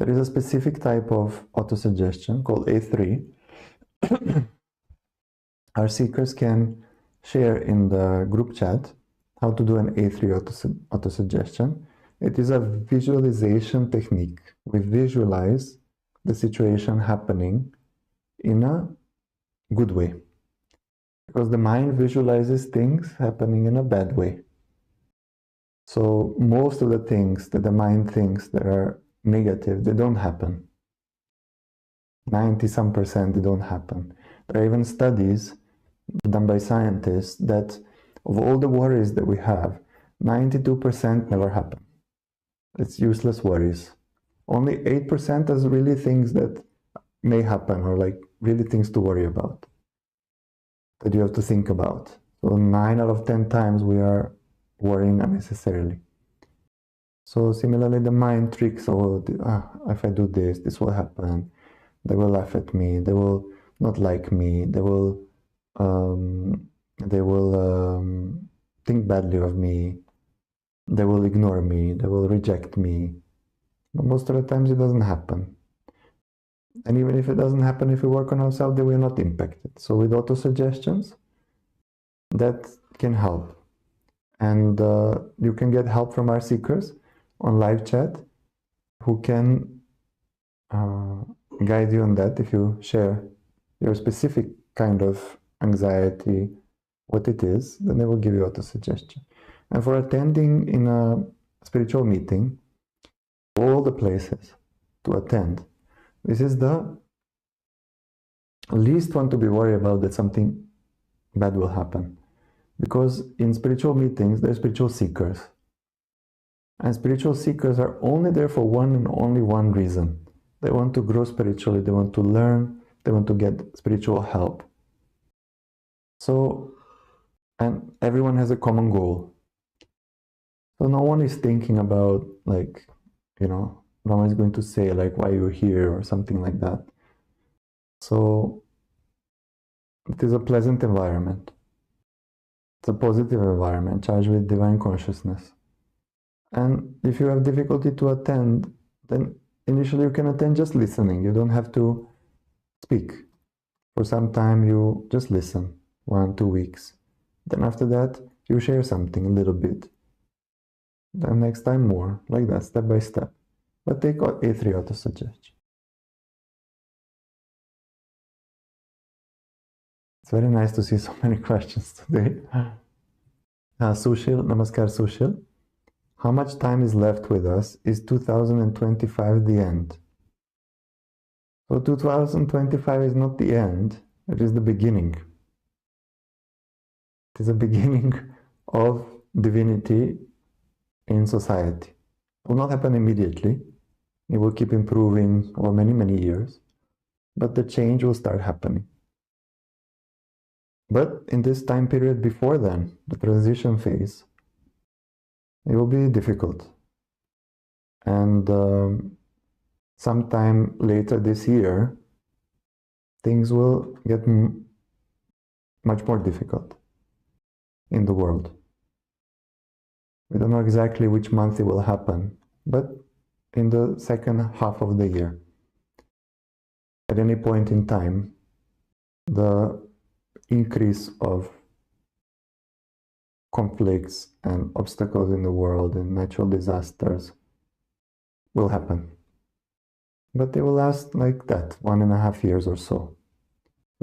A: there is a specific type of autosuggestion called A3. Our seekers can share in the group chat how to do an A3 autosuggestion. It is a visualization technique. We visualize the situation happening in a good way. Because the mind visualizes things happening in a bad way. So most of the things that the mind thinks that are negative, they don't happen. 90% they don't happen. There are even studies done by scientists that of all the worries that we have, 92% never happen. It's useless worries. Only 8% is really things that may happen, or like really things to worry about, that you have to think about. So 9 out of 10 times we are worrying unnecessarily. So similarly, the mind tricks, oh, if I do this, this will happen. They will laugh at me. They will not like me. They will think badly of me. They will ignore me. They will reject me. But most of the times it doesn't happen. And even if it doesn't happen, if we work on ourselves, then we're not impacted. So with auto-suggestions, that can help. And you can get help from our seekers on live chat who can guide you on that if you share your specific kind of anxiety, what it is, then they will give you auto-suggestion. And for attending in a spiritual meeting, all the places to attend, this is the least one to be worried about that something bad will happen. Because in spiritual meetings, there are spiritual seekers. And spiritual seekers are only there for one and only one reason. They want to grow spiritually, they want to learn, they want to get spiritual help. So, and everyone has a common goal. So no one is thinking about, like, you know, no one is going to say, like, why you're here or something like that. So it is a pleasant environment. It's a positive environment charged with divine consciousness. And if you have difficulty to attend, then initially you can attend just listening. You don't have to speak. For some time you just listen, 1-2 weeks. Then after that you share something a little bit. Then next time more, like that, step by step. But take A3 auto-suggestion. It's very nice to see so many questions today. Sushil, Namaskar Sushil. How much time is left with us? Is 2025 the end? So 2025 is not the end, it is the beginning. It is the beginning of divinity in society. It will not happen immediately. It will keep improving over many, many years. But the change will start happening. But in this time period before then, the transition phase, it will be difficult. And sometime later this year, things will get much more difficult in the world. We don't know exactly which month it will happen, but in the second half of the year. At any point in time, the increase of conflicts and obstacles in the world and natural disasters will happen. But they will last like that, 1.5 years or so.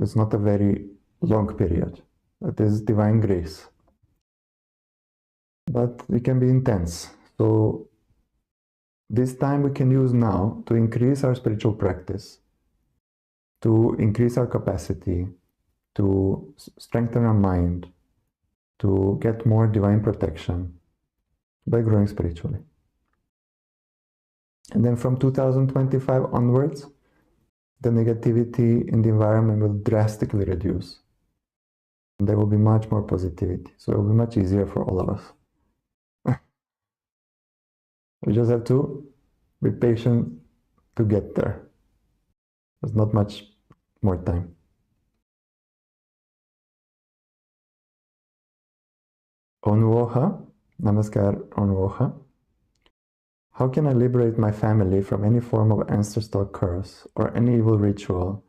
A: It's not a very long period. That is divine grace. But it can be intense. So this time we can use now to increase our spiritual practice, to increase our capacity, to strengthen our mind, to get more divine protection by growing spiritually. And then from 2025 onwards, the negativity in the environment will drastically reduce. And there will be much more positivity. So it will be much easier for all of us. We just have to be patient to get there. There's not much more time. Onwoha, Namaskar Onwoha. How can I liberate my family from any form of ancestral curse or any evil ritual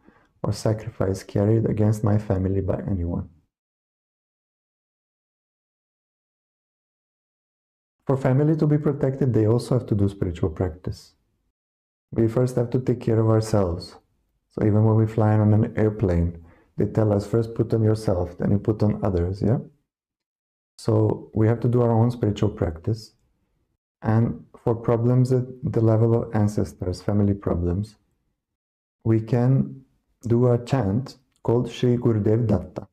A: or sacrifice carried against my family by anyone? For family to be protected, they also have to do spiritual practice. We first have to take care of ourselves. So even when we fly on an airplane, they tell us first put on yourself, then you put on others, yeah? So we have to do our own spiritual practice. And for problems at the level of ancestors, family problems, we can do a chant called Shri Gurudev Datta.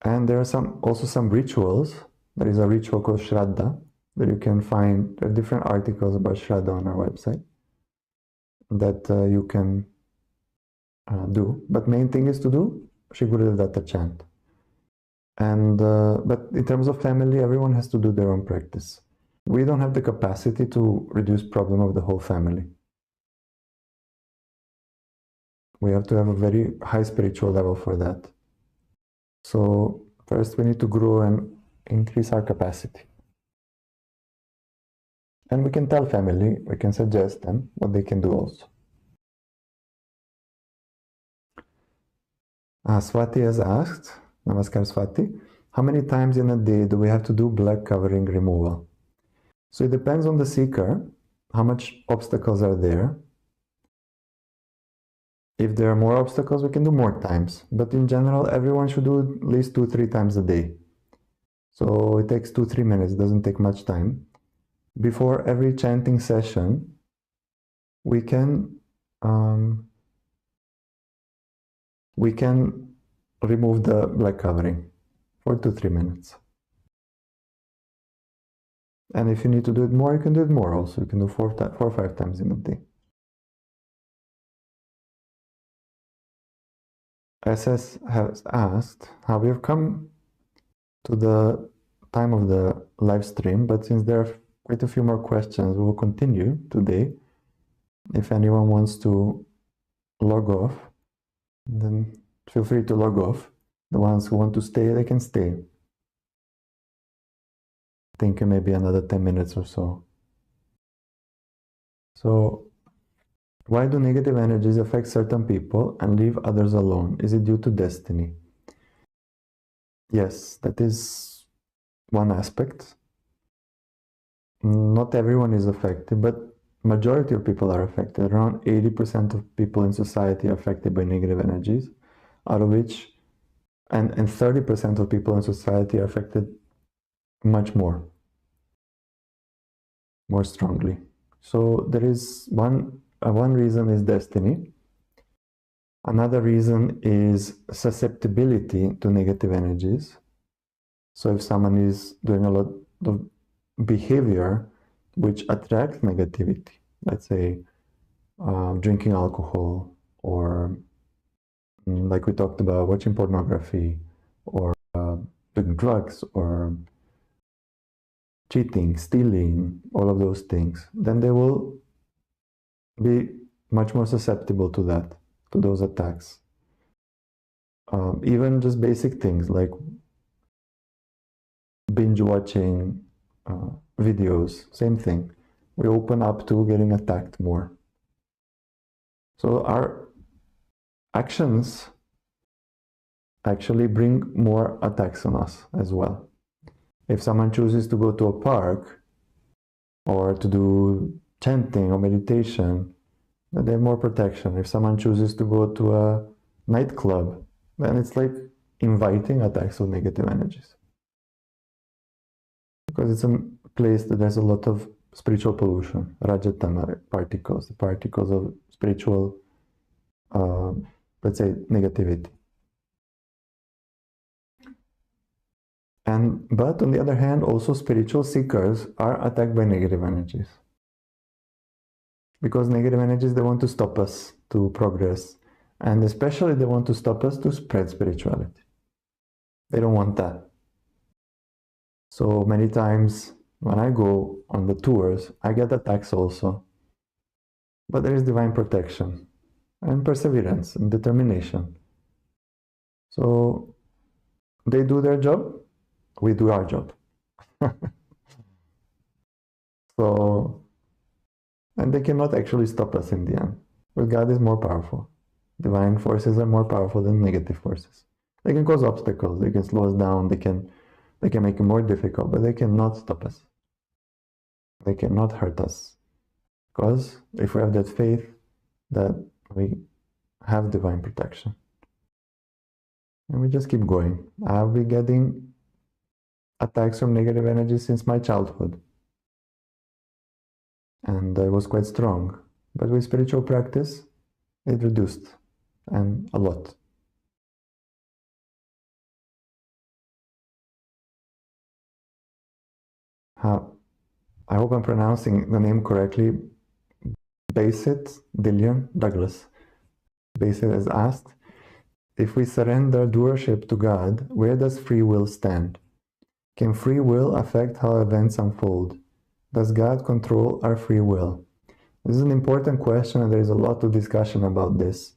A: And there are also some rituals. There is a ritual called Shraddha that you can find. There are different articles about Shraddha on our website that you can do. But main thing is to do Shri Gurudev Datta chant. And but in terms of family, everyone has to do their own practice. We don't have the capacity to reduce problem of the whole family. We have to have a very high spiritual level for that. So first we need to grow and increase our capacity. And we can tell family, we can suggest them what they can do also. Swati has asked, Namaskar Swati, how many times in a day do we have to do black covering removal? So it depends on the seeker, how much obstacles are there. If there are more obstacles, we can do more times. But in general, everyone should do at least 2-3 times a day. So it takes 2-3 minutes, doesn't take much time. Before every chanting session, we can remove the black covering for 2-3 minutes. And if you need to do it more, you can do it more also. You can do 4 or 5 times in a day. SS has asked how we have come to the time of the live stream, but since there are quite a few more questions, we will continue today. If anyone wants to log off, then feel free to log off. The ones who want to stay, they can stay. I think maybe another 10 minutes or so. So, why do negative energies affect certain people and leave others alone? Is it due to destiny? Yes, that is one aspect. Not everyone is affected, but majority of people are affected. Around 80% of people in society are affected by negative energies, out of which, and 30% of people in society are affected much more strongly. So there is one reason is destiny. Another reason is susceptibility to negative energies. So if someone is doing a lot of behavior which attracts negativity, let's say drinking alcohol, or like we talked about, watching pornography, or doing drugs, or cheating, stealing, all of those things, then they will be much more susceptible to that, to those attacks. Even just basic things like binge watching videos, same thing. We open up to getting attacked more. So our actions actually bring more attacks on us as well. If someone chooses to go to a park or to do chanting or meditation, then they have more protection. If someone chooses to go to a nightclub, then it's like inviting attacks of negative energies. Because it's a place that there's a lot of spiritual pollution, rajatama particles, the particles of spiritual, let's say, negativity. But on the other hand, also spiritual seekers are attacked by negative energies. Because negative energies, they want to stop us to progress. And especially they want to stop us to spread spirituality. They don't want that. So many times when I go on the tours, I get attacks also. But there is divine protection and perseverance and determination. So they do their job, we do our job. So, and they cannot actually stop us in the end. But God is more powerful. Divine forces are more powerful than negative forces. They can cause obstacles, they can slow us down, they can make it more difficult, but they cannot stop us. They cannot hurt us. Because if we have that faith that we have divine protection. And we just keep going. I've been getting attacks from negative energy since my childhood. And I was quite strong. But with spiritual practice, it reduced, and a lot. I hope I'm pronouncing the name correctly. Basit Dillian Douglas. Basit has asked, if we surrender doership to God, where does free will stand? Can free will affect how events unfold? Does God control our free will? This is an important question, and there is a lot of discussion about this.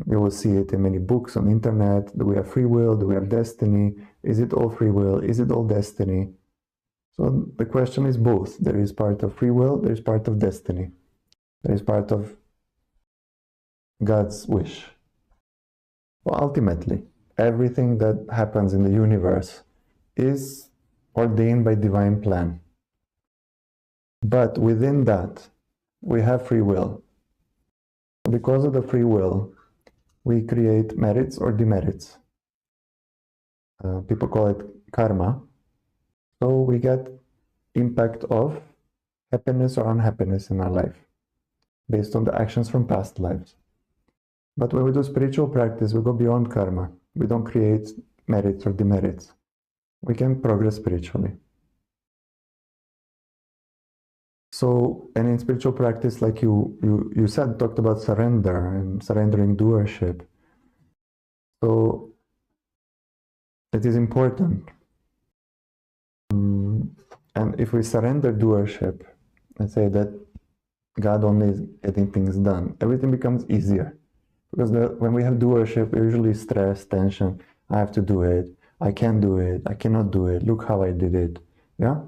A: You will see it in many books on the internet. Do we have free will? Do we have destiny? Is it all free will? Is it all destiny? So the question is both. There is part of free will, there is part of destiny. There is part of God's wish. Well, ultimately, everything that happens in the universe is ordained by divine plan. But within that, we have free will. Because of the free will, we create merits or demerits. People call it karma. So we get impact of happiness or unhappiness in our life based on the actions from past lives. But when we do spiritual practice, we go beyond karma. We don't create merits or demerits. We can progress spiritually. So, and in spiritual practice, like you said, talked about surrender and surrendering doership. So, it is important. And if we surrender doership, let's say that God only is getting things done, everything becomes easier. Because when we have doership, we usually stress, tension. I have to do it. I can't do it. I cannot do it. Look how I did it. Yeah?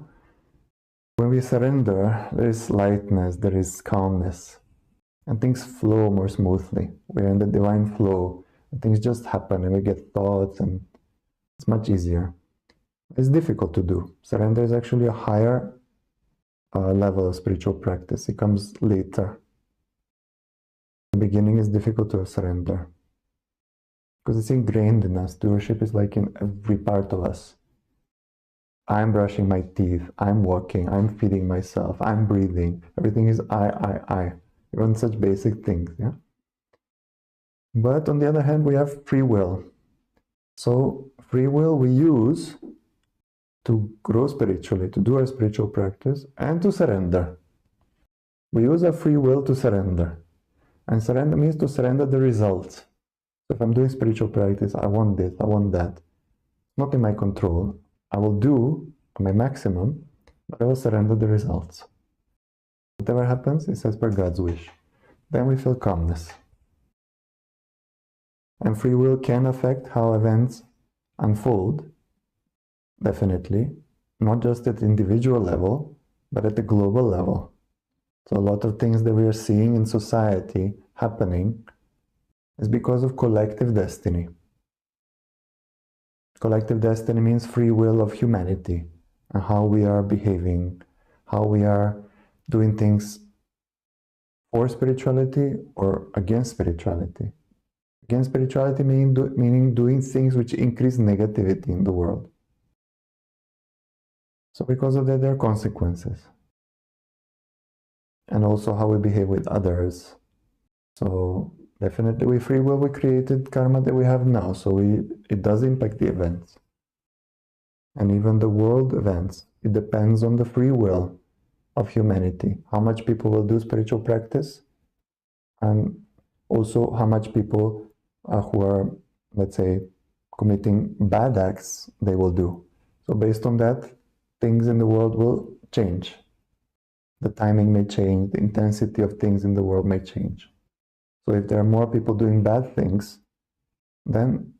A: When we surrender, there is lightness, there is calmness, and things flow more smoothly. We're in the divine flow, and things just happen, and we get thoughts, and it's much easier. It's difficult to do. Surrender is actually a higher level of spiritual practice. It comes later. The beginning is difficult to surrender because it's ingrained in us. Doership is like in every part of us. I'm brushing my teeth, I'm walking, I'm feeding myself, I'm breathing. Everything is I. Even such basic things, yeah? But on the other hand, we have free will. So free will we use to grow spiritually, to do our spiritual practice, and to surrender. We use our free will to surrender. And surrender means to surrender the results. So if I'm doing spiritual practice, I want this, I want that. It's not in my control. I will do my maximum, but I will surrender the results. Whatever happens is as per God's wish. Then we feel calmness. And free will can affect how events unfold, definitely, not just at the individual level, but at the global level. So a lot of things that we are seeing in society happening is because of collective destiny. Collective destiny means free will of humanity and how we are behaving, how we are doing things for spirituality or against spirituality. Against spirituality meaning doing things which increase negativity in the world. So because of that, there are consequences. And also how we behave with others. So definitely with free will, we created karma that we have now. So it does impact the events. And even the world events, it depends on the free will of humanity. How much people will do spiritual practice, and also how much people who are, let's say, committing bad acts, they will do. So based on that, things in the world will change. The timing may change, the intensity of things in the world may change. So if there are more people doing bad things, then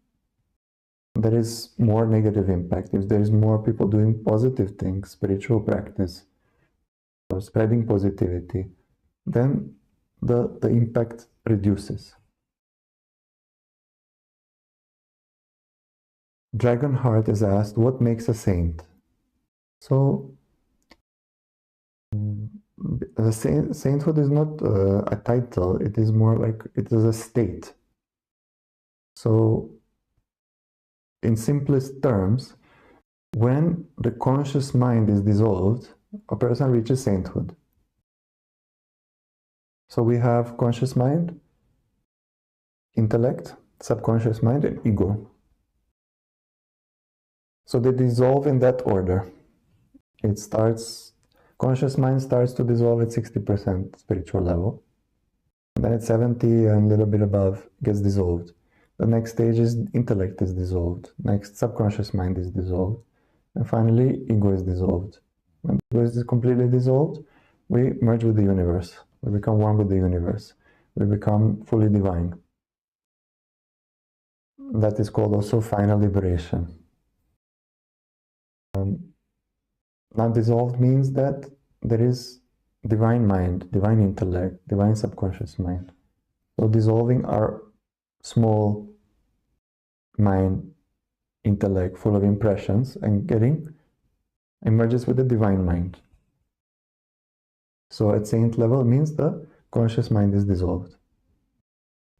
A: there is more negative impact. If there is more people doing positive things, spiritual practice, or spreading positivity, then the impact reduces. Dragonheart is asked, what makes a saint? So the sainthood is not a title, it is more like it is a state. So in simplest terms, when the conscious mind is dissolved, a person reaches sainthood. So we have conscious mind, intellect, subconscious mind, and ego. So they dissolve in that order. It starts, conscious mind starts to dissolve at 60% spiritual level. And then at 70 and a little bit above gets dissolved. The next stage is intellect is dissolved. Next, subconscious mind is dissolved. And finally, ego is dissolved. When ego is completely dissolved, we merge with the universe. We become one with the universe. We become fully divine. That is called also final liberation. Now dissolved means that there is divine mind, divine intellect, divine subconscious mind. So dissolving our small mind, intellect full of impressions and emerges with the divine mind. So at saint level means the conscious mind is dissolved.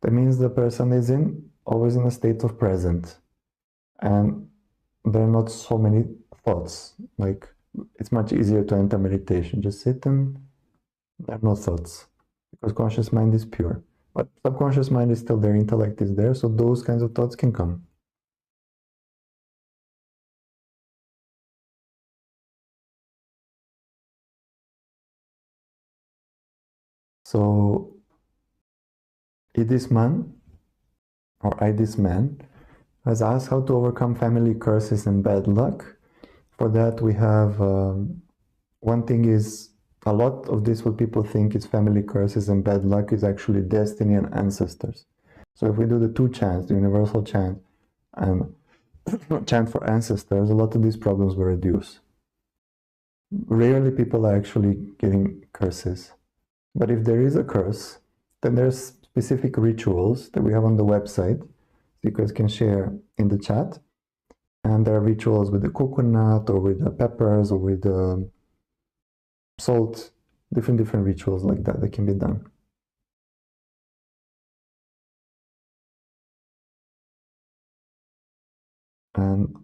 A: That means the person is always in a state of present, and there are not so many thoughts. Like it's much easier to enter meditation. Just sit and there are no thoughts because conscious mind is pure. But subconscious mind is still there, intellect is there, so those kinds of thoughts can come. So Idisman, or Idisman, has asked how to overcome family curses and bad luck. For that we have, one thing is, a lot of this what people think is family curses and bad luck is actually destiny and ancestors. So if we do the two chants, the universal chant and chant for ancestors, a lot of these problems will reduce. Rarely people are actually getting curses. But if there is a curse, then there's specific rituals that we have on the website. You guys can share in the chat. And there are rituals with the coconut or with the peppers or with the salt, different rituals like that can be done. And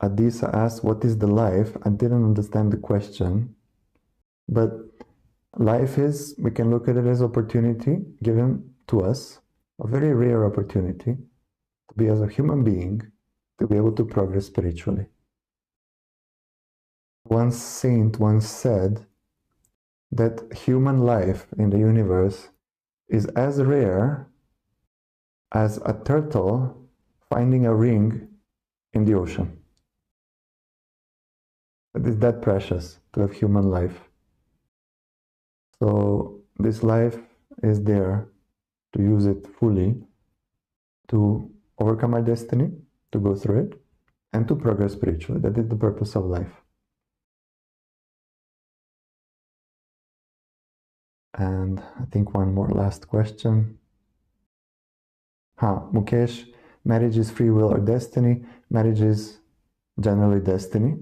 A: Adisa asked, what is the life? I didn't understand the question, but life is, we can look at it as opportunity given to us, a very rare opportunity to be as a human being, to be able to progress spiritually. One saint once said that human life in the universe is as rare as a turtle finding a ring in the ocean. It is that precious to have human life. So this life is there to use it fully to overcome our destiny, to go through it, and to progress spiritually. That is the purpose of life. And I think one more last question. Mukesh, marriage is free will or destiny? Marriage is generally destiny.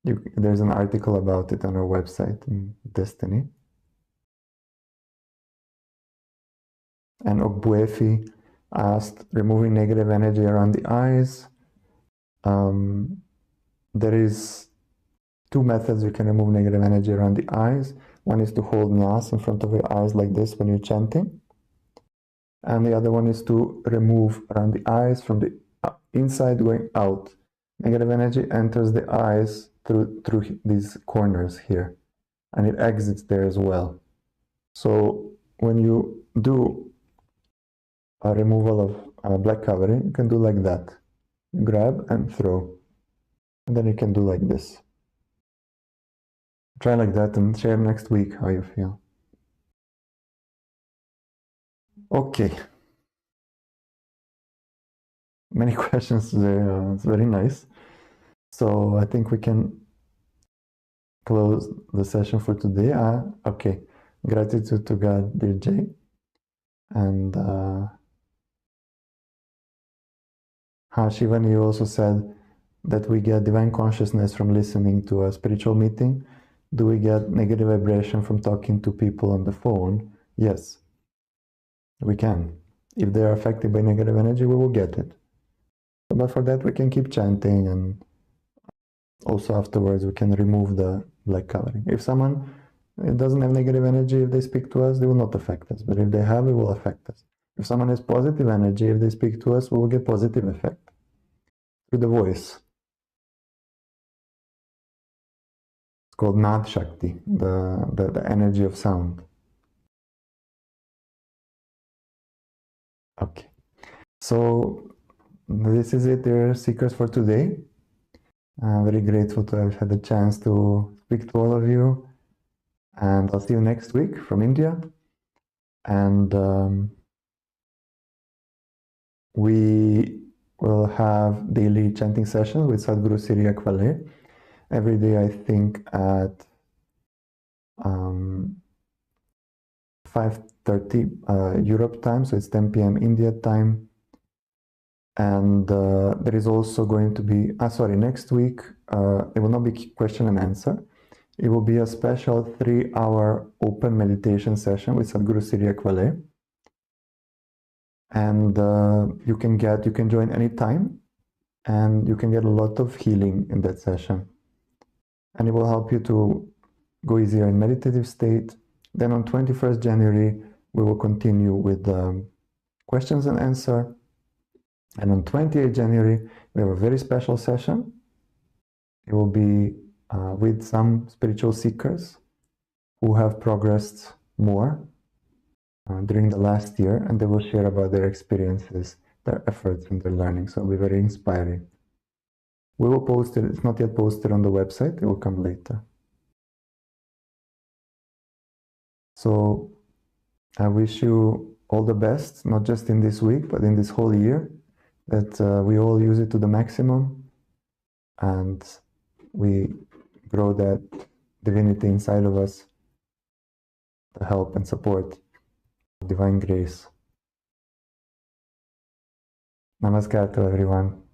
A: There's an article about it on our website, Destiny. And Ogbuefi asked, removing negative energy around the eyes. There is 2 methods you can remove negative energy around the eyes. One is to hold nyas in front of your eyes like this when you're chanting. And the other one is to remove around the eyes from the inside going out. Negative energy enters the eyes through these corners here, and it exits there as well. So when you do a removal of black covering, you can do like that. You grab and throw. And then you can do like this. Try like that and share next week how you feel. Okay. Many questions today. It's very nice. So I think we can close the session for today. Okay. Gratitude to God, dear Jay. And Shivani, you also said that we get divine consciousness from listening to a spiritual meeting. Do we get negative vibration from talking to people on the phone? Yes, we can. If they are affected by negative energy, we will get it. But for that, we can keep chanting, and also afterwards, we can remove the black covering. If someone doesn't have negative energy, if they speak to us, they will not affect us. But if they have, it will affect us. If someone has positive energy, if they speak to us, we will get positive effect through the voice. It's called Nad Shakti, the energy of sound. Okay. So this is it, dear seekers, for today. I'm very grateful to have had the chance to speak to all of you. And I'll see you next week from India. And we will have daily chanting sessions with Sadhguru Siriya Kwale. Every day, I think, at 5:30 Europe time, so it's 10 p.m. India time. And there is also going to be, next week, it will not be question and answer. It will be a special 3-hour open meditation session with Sadhguru Siriya Kwale. And you can join anytime, and you can get a lot of healing in that session. And it will help you to go easier in meditative state. Then on 21st January, we will continue with questions and answer. And on 28th January, we have a very special session. It will be with some spiritual seekers who have progressed more during the last year, and they will share about their experiences, their efforts, and their learning. So it'll be very inspiring. We will post it. It's not yet posted on the website. It will come later. So I wish you all the best, not just in this week, but in this whole year, that we all use it to the maximum, and we grow that divinity inside of us, the help and support of divine grace. Namaskar to everyone.